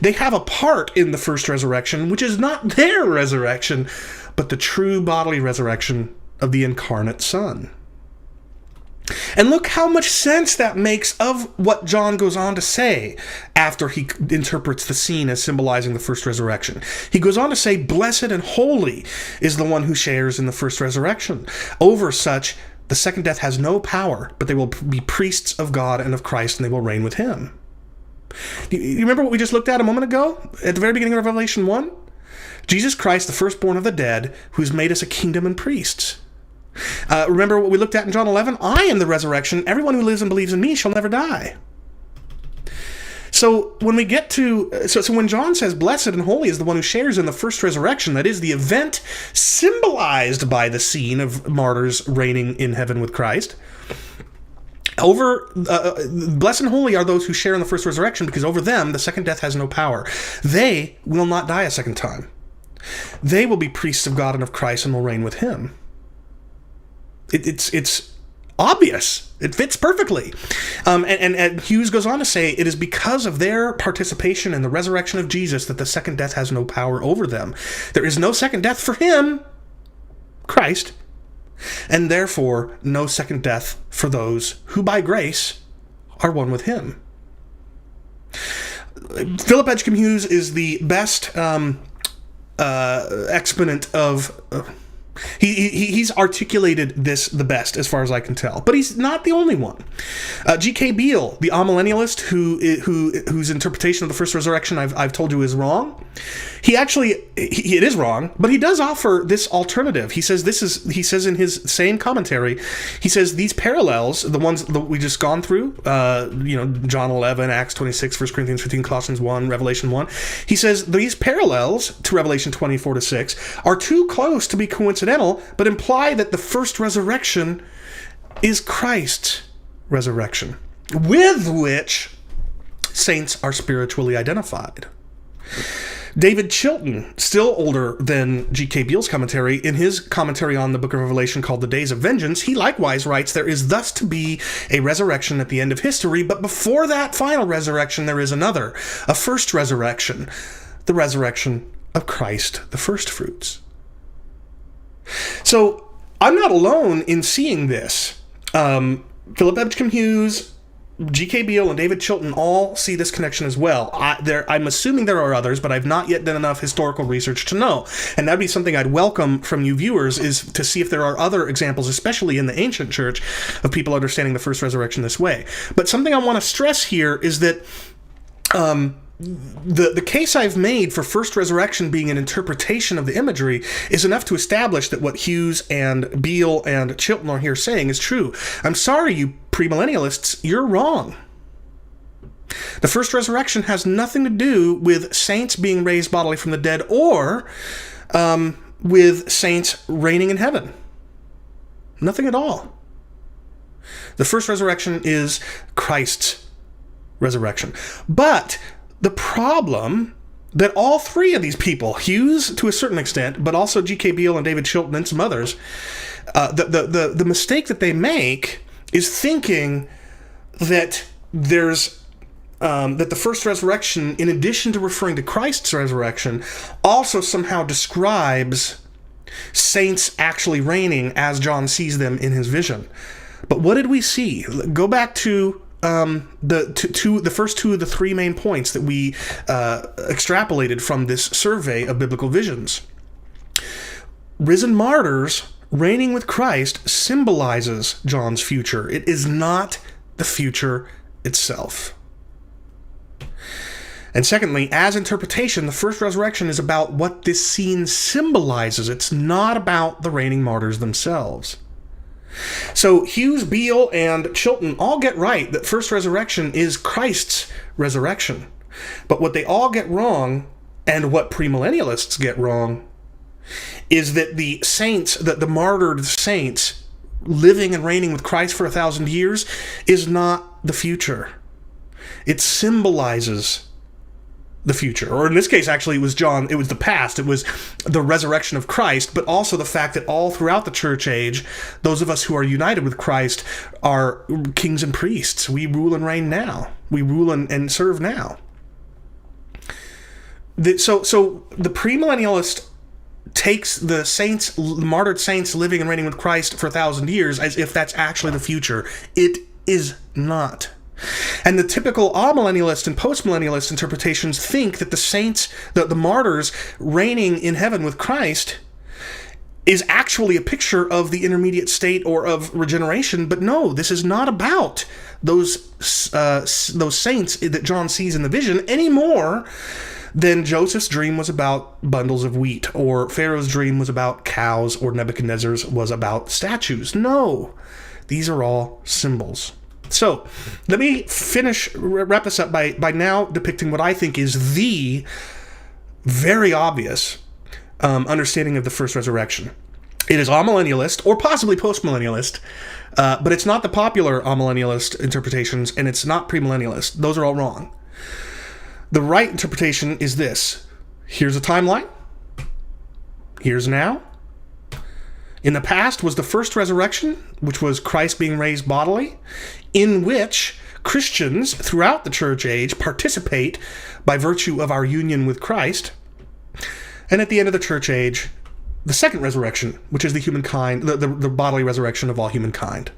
They have a part in the first resurrection, which is not their resurrection, but the true bodily resurrection of the incarnate Son. And look how much sense that makes of what John goes on to say after he interprets the scene as symbolizing the first resurrection. He goes on to say, blessed and holy is the one who shares in the first resurrection. Over such, the second death has no power, but they will be priests of God and of Christ, and they will reign with him. You remember what we just looked at a moment ago at the very beginning of Revelation 1? Jesus Christ, the firstborn of the dead, who's made us a kingdom and priests. Remember what we looked at in John 11? I am the resurrection. Everyone who lives and believes in me shall never die. So when we get to, so when John says blessed and holy is the one who shares in the first resurrection, that is the event symbolized by the scene of martyrs reigning in heaven with Christ. Blessed and holy are those who share in the first resurrection, because over them the second death has no power. They will not die a second time. They will be priests of God and of Christ and will reign with him. It's obvious. It fits perfectly. And Hughes goes on to say, it is because of their participation in the resurrection of Jesus that the second death has no power over them. There is no second death for him, Christ, and therefore no second death for those who by grace are one with him. Philip Edgecombe Hughes is the best exponent of... He's articulated this the best, as far as I can tell. But he's not the only one. G.K. Beale, the amillennialist, whose interpretation of the first resurrection I've told you is wrong, it is wrong, but he does offer this alternative. He says in his same commentary, he says these parallels, the ones that we just gone through, John 11, Acts 26, 1 Corinthians 15, Colossians 1, Revelation 1, he says these parallels to Revelation 24-6 are too close to be coincidental, but imply that the first resurrection is Christ's resurrection, with which saints are spiritually identified. David Chilton, still older than G.K. Beale's commentary, in his commentary on the book of Revelation called The Days of Vengeance, he likewise writes, there is thus to be a resurrection at the end of history, but before that final resurrection there is another, a first resurrection, the resurrection of Christ, the first fruits. So I'm not alone in seeing this. Philip Edgecombe Hughes, G.K. Beale, and David Chilton all see this connection as well. I'm assuming there are others, but I've not yet done enough historical research to know. And that'd be something I'd welcome from you viewers, is to see if there are other examples, especially in the ancient church, of people understanding the first resurrection this way. But something I want to stress here is that the case I've made for first resurrection being an interpretation of the imagery is enough to establish that what Hughes and Beale and Chilton are here saying is true. I'm sorry, you premillennialists, you're wrong. The first resurrection has nothing to do with saints being raised bodily from the dead or with saints reigning in heaven. Nothing at all. The first resurrection is Christ's resurrection. But the problem that all three of these people, Hughes to a certain extent, but also G.K. Beale and David Chilton and some others, the mistake that they make is thinking that there's that the first resurrection, in addition to referring to Christ's resurrection, also somehow describes saints actually reigning as John sees them in his vision. But what did we see? Go back to the first two of the three main points that we extrapolated from this survey of biblical visions. Risen martyrs reigning with Christ symbolizes John's future. It is not the future itself. And secondly, as interpretation, the first resurrection is about what this scene symbolizes. It's not about the reigning martyrs themselves. So Hughes, Beale, and Chilton all get right that first resurrection is Christ's resurrection. But what they all get wrong, and what premillennialists get wrong, is that the saints, that the martyred saints living and reigning with Christ for 1,000 years is not the future. It symbolizes the future. Or in this case, actually, it was the past. It was the resurrection of Christ, but also the fact that all throughout the church age, those of us who are united with Christ are kings and priests. We rule and reign now. We rule and serve now. So the premillennialist takes the saints, the martyred saints living and reigning with Christ for 1,000 years as if that's actually the future. It is not. And the typical amillennialist and postmillennialist interpretations think that the saints, the martyrs reigning in heaven with Christ, is actually a picture of the intermediate state or of regeneration. But no, this is not about those saints that John sees in the vision any more than Joseph's dream was about bundles of wheat, or Pharaoh's dream was about cows, or Nebuchadnezzar's was about statues. No, these are all symbols. So let me wrap this up by now depicting what I think is the very obvious understanding of the first resurrection. It is amillennialist, or possibly postmillennialist, but it's not the popular amillennialist interpretations, and it's not premillennialist. Those are all wrong. The right interpretation is this. Here's a timeline. Here's now. In the past was the first resurrection, which was Christ being raised bodily, in which Christians throughout the church age participate by virtue of our union with Christ. And at the end of the church age, the second resurrection, which is the humankind, the bodily resurrection of all humankind.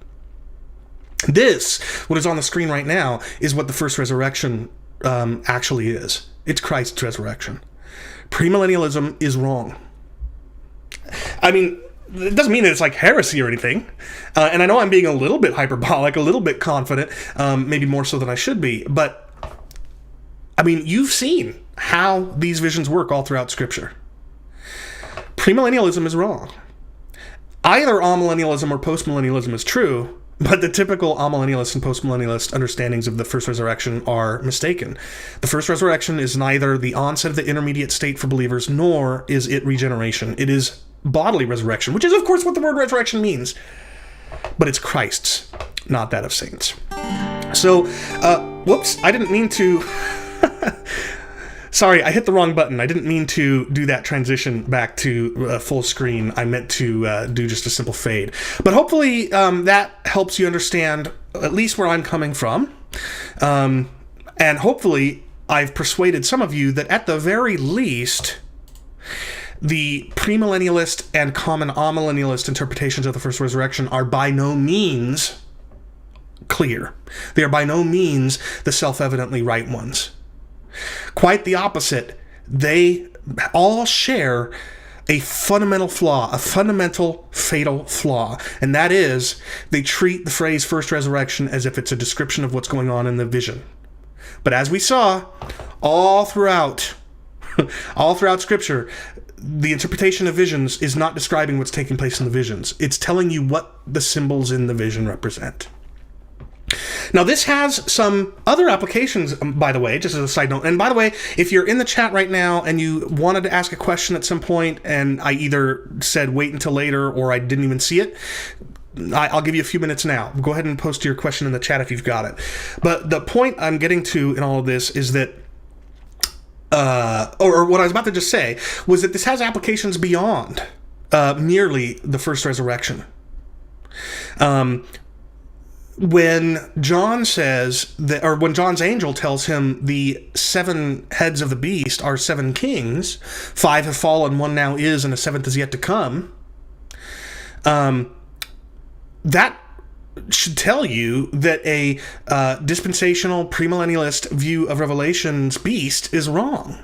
This, what is on the screen right now, is what the first resurrection actually is. It's Christ's resurrection. Premillennialism is wrong. I mean, it doesn't mean that it's like heresy or anything. And I know I'm being a little bit hyperbolic, a little bit confident, maybe more so than I should be. But, I mean, you've seen how these visions work all throughout Scripture. Premillennialism is wrong. Either amillennialism or postmillennialism is true, but the typical amillennialist and postmillennialist understandings of the first resurrection are mistaken. The first resurrection is neither the onset of the intermediate state for believers, nor is it regeneration. It is bodily resurrection, which is, of course, what the word resurrection means. But it's Christ's, not that of saints. So, whoops, I didn't mean to... Sorry, I hit the wrong button. I didn't mean to do that transition back to full screen. I meant to do just a simple fade. But hopefully that helps you understand at least where I'm coming from. And hopefully I've persuaded some of you that at the very least, the premillennialist and common amillennialist interpretations of the first resurrection are by no means clear. They are by no means the self-evidently right ones. Quite the opposite. They all share a fundamental flaw, a fundamental fatal flaw, and that is they treat the phrase first resurrection as if it's a description of what's going on in the vision. But as we saw, all throughout Scripture, the interpretation of visions is not describing what's taking place in the visions. It's telling you what the symbols in the vision represent. Now, this has some other applications, by the way, just as a side note. And by the way, if you're in the chat right now and you wanted to ask a question at some point, and I either said wait until later or I didn't even see it, I'll give you a few minutes now. Go ahead and post your question in the chat if you've got it. But the point I'm getting to in all of this is that, or what I was about to just say, was that this has applications beyond merely the first resurrection. When John says that, or when John's angel tells him the 7 heads of the beast are 7 kings, 5 have fallen, 1 now is, and a 7th is yet to come, that should tell you that a dispensational premillennialist view of Revelation's beast is wrong.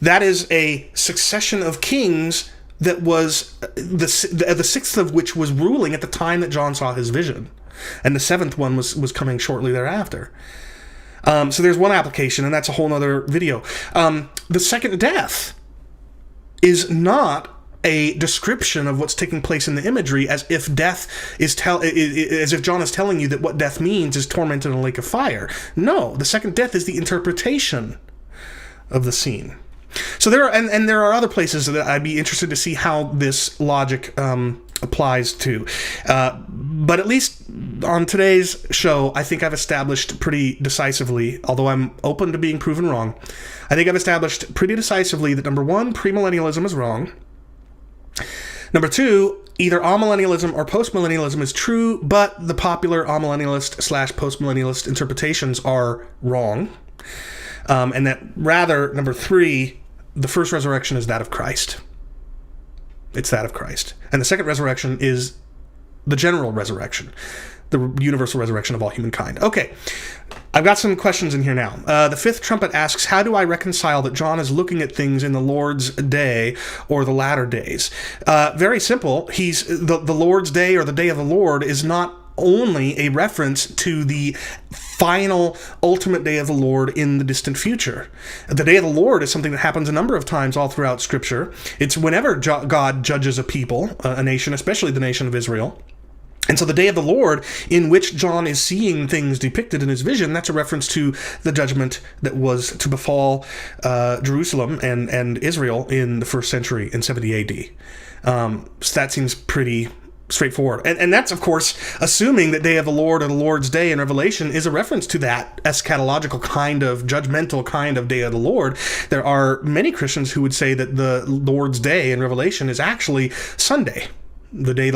That is a succession of kings that was the 6th of which was ruling at the time that John saw his vision. And the 7th one was coming shortly thereafter. So there's one application, and that's a whole other video. The second death is not a description of what's taking place in the imagery, as if as if John is telling you that what death means is torment in a lake of fire. No, the second death is the interpretation of the scene. So there are other places that I'd be interested to see how this logic applies to. But at least on today's show, I think I've established pretty decisively, although I'm open to being proven wrong, I think I've established pretty decisively that, number 1, premillennialism is wrong. Number 2, either amillennialism or postmillennialism is true, but the popular amillennialist / postmillennialist interpretations are wrong. And that rather, number 3, the first resurrection is that of Christ. It's that of Christ. And the second resurrection is the general resurrection, the universal resurrection of all humankind. Okay, I've got some questions in here now. The fifth trumpet asks, how do I reconcile that John is looking at things in the Lord's day or the latter days? Very simple. The Lord's day or the day of the Lord is not only a reference to the final, ultimate day of the Lord in the distant future. The day of the Lord is something that happens a number of times all throughout Scripture. It's whenever God judges a people, a nation, especially the nation of Israel. And so the day of the Lord, in which John is seeing things depicted in his vision, that's a reference to the judgment that was to befall Jerusalem and Israel in the 1st century in 70 AD. So that seems pretty straightforward. And that's, of course, assuming that day of the Lord or the Lord's day in Revelation is a reference to that eschatological kind of, judgmental kind of day of the Lord. There are many Christians who would say that the Lord's day in Revelation is actually Sunday, the day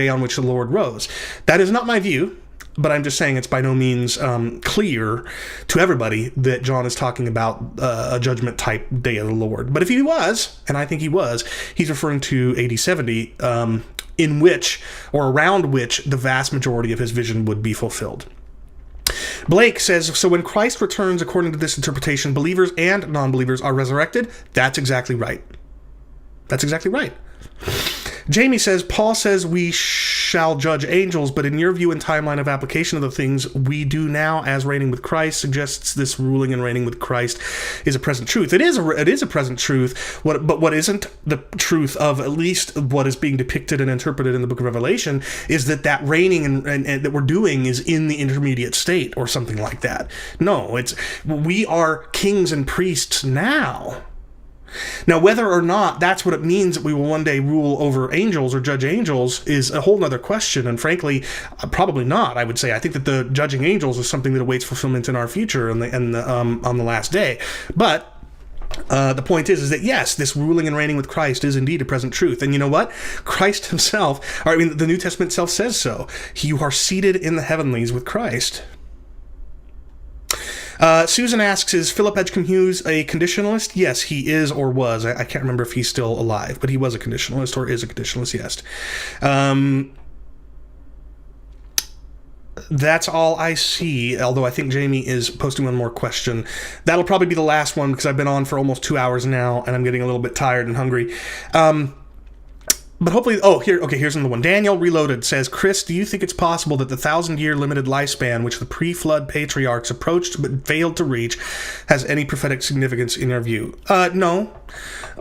on which the Lord rose. That is not my view, but I'm just saying it's by no means clear to everybody that John is talking about a judgment type day of the Lord. But if he was, and I think he was, he's referring to AD 70, in which, or around which, the vast majority of his vision would be fulfilled. Blake says, so when Christ returns, according to this interpretation, believers and non-believers are resurrected? That's exactly right. That's exactly right. Jamie says, Paul says we shall judge angels, but in your view and timeline of application of the things we do now as reigning with Christ suggests this ruling and reigning with Christ is a present truth. It is a present truth, but what isn't the truth of at least what is being depicted and interpreted in the book of Revelation is that reigning and that we're doing is in the intermediate state or something like that. No, we are kings and priests now. Now, whether or not that's what it means that we will one day rule over angels or judge angels is a whole other question, and frankly, probably not, I would say. I think that the judging angels is something that awaits fulfillment in our future on the last day. But the point is that yes, this ruling and reigning with Christ is indeed a present truth. And you know what? Christ himself, the New Testament itself says so. You are seated in the heavenlies with Christ. Susan asks, is Philip Edgecombe Hughes a conditionalist? Yes, he is or was. I can't remember if he's still alive, but he was a conditionalist or is a conditionalist, yes. That's all I see, although I think Jamie is posting one more question. That'll probably be the last one because I've been on for almost 2 hours now, and I'm getting a little bit tired and hungry. But hopefully, here's another one. Daniel Reloaded says, Chris, do you think it's possible that the 1,000-year limited lifespan which the pre-flood patriarchs approached but failed to reach has any prophetic significance in your view? No.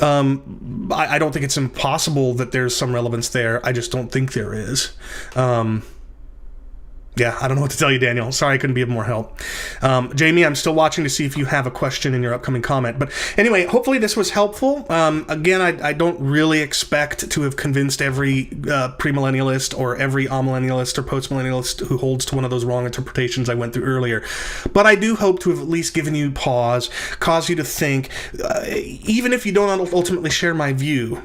I don't think it's impossible that there's some relevance there. I just don't think there is. Yeah, I don't know what to tell you, Daniel. Sorry I couldn't be of more help. Jamie, I'm still watching to see if you have a question in your upcoming comment. But anyway, hopefully this was helpful. Again, I don't really expect to have convinced every premillennialist or every amillennialist or postmillennialist who holds to one of those wrong interpretations I went through earlier. But I do hope to have at least given you pause, caused you to think, even if you don't ultimately share my view,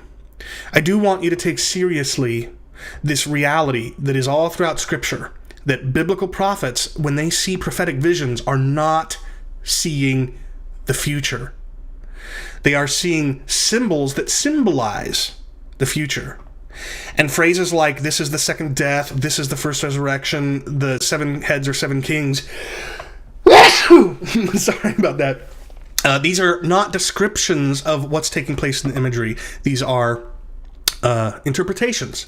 I do want you to take seriously this reality that is all throughout Scripture, that biblical prophets, when they see prophetic visions, are not seeing the future. They are seeing symbols that symbolize the future. And phrases like, this is the second death, this is the first resurrection, the 7 heads or 7 kings. Sorry about that. These are not descriptions of what's taking place in the imagery. These are interpretations.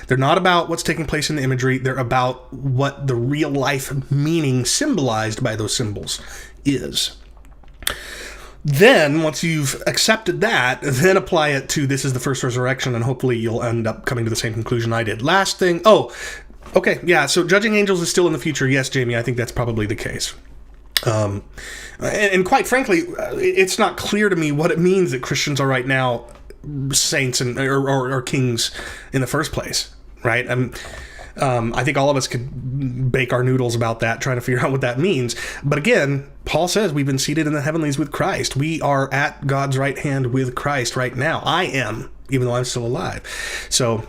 They're not about what's taking place in the imagery. They're about what the real life meaning symbolized by those symbols is. Then, once you've accepted that, then apply it to this is the first resurrection, and hopefully you'll end up coming to the same conclusion I did. Last thing. So judging angels is still in the future. Yes, Jamie, I think that's probably the case. And quite frankly, it's not clear to me what it means that Christians are right now saints or kings in the first place, right? I think all of us could bake our noodles about that, trying to figure out what that means. But again, Paul says we've been seated in the heavenlies with Christ. We are at God's right hand with Christ right now. I am, even though I'm still alive. So,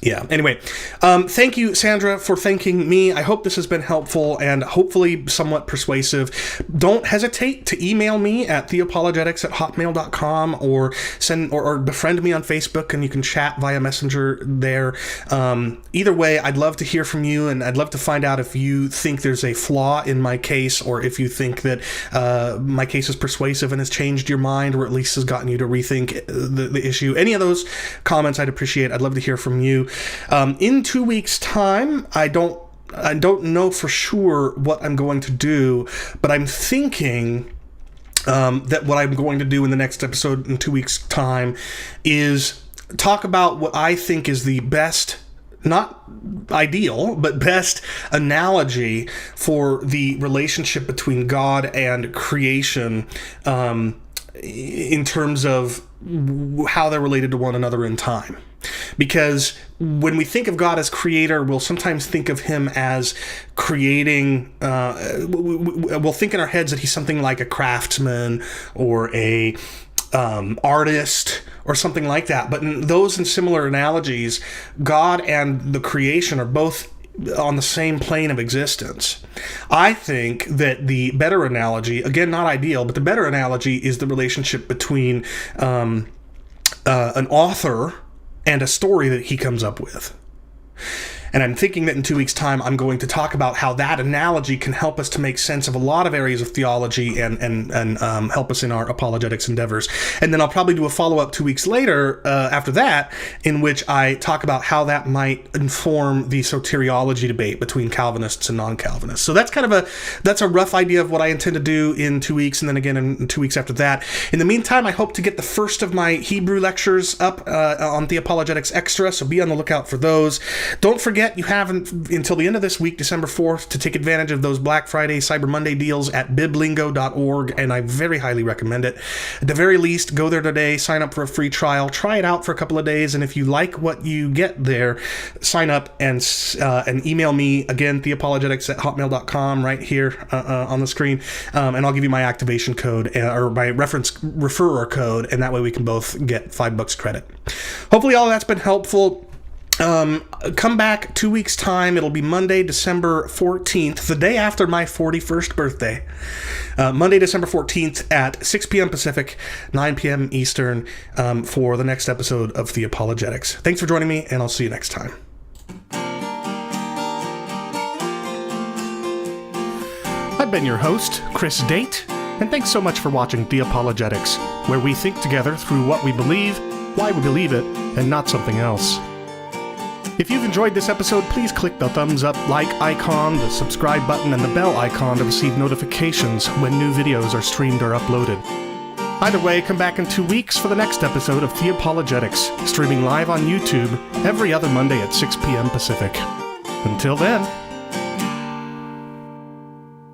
yeah. Anyway, thank you, Sandra, for thanking me. I hope this has been helpful and hopefully somewhat persuasive. Don't hesitate to email me at theopologetics@hotmail.com or send or befriend me on Facebook, and you can chat via Messenger there. Either way, I'd love to hear from you, and I'd love to find out if you think there's a flaw in my case, or if you think that my case is persuasive and has changed your mind, or at least has gotten you to rethink the issue. Any of those comments I'd appreciate. I'd love to hear from you. In 2 weeks' time, I don't know for sure what I'm going to do, but I'm thinking that what I'm going to do in the next episode in 2 weeks' time is talk about what I think is the best, not ideal, but best analogy for the relationship between God and creation in terms of how they're related to one another in time. Because when we think of God as creator, we'll sometimes think of him as creating, we'll think in our heads that he's something like a craftsman or a artist or something like that. But in those and similar analogies, God and the creation are both on the same plane of existence. I think that the better analogy, again, not ideal, but the better analogy is the relationship between an author and a story that he comes up with. And I'm thinking that in 2 weeks' time, I'm going to talk about how that analogy can help us to make sense of a lot of areas of theology and help us in our apologetics endeavors. And then I'll probably do a follow-up 2 weeks later after that, in which I talk about how that might inform the soteriology debate between Calvinists and non-Calvinists. So that's that's a rough idea of what I intend to do in 2 weeks, and then again in 2 weeks after that. In the meantime, I hope to get the first of my Hebrew lectures up on Theopologetics Extra, so be on the lookout for those. Don't forget, you have until the end of this week, December 4th, to take advantage of those Black Friday, Cyber Monday deals at biblingo.org, and I very highly recommend it. At the very least, go there today, sign up for a free trial, try it out for a couple of days, and if you like what you get there, sign up and email me, again, theopologetics@hotmail.com, right here on the screen, and I'll give you my activation code, or my referrer code, and that way we can both get $5 credit. Hopefully all that's been helpful. Come back 2 weeks' time. It'll be Monday, December 14th, the day after my 41st birthday. Monday, December 14th at 6 p.m. Pacific, 9 p.m. Eastern, for the next episode of Theopologetics. Thanks for joining me, and I'll see you next time. I've been your host, Chris Date, and thanks so much for watching Theopologetics, where we think together through what we believe, why we believe it, and not something else. If you've enjoyed this episode, please click the thumbs up, like icon, the subscribe button, and the bell icon to receive notifications when new videos are streamed or uploaded. Either way, come back in 2 weeks for the next episode of Theopologetics, streaming live on YouTube every other Monday at 6 p.m. Pacific. Until then,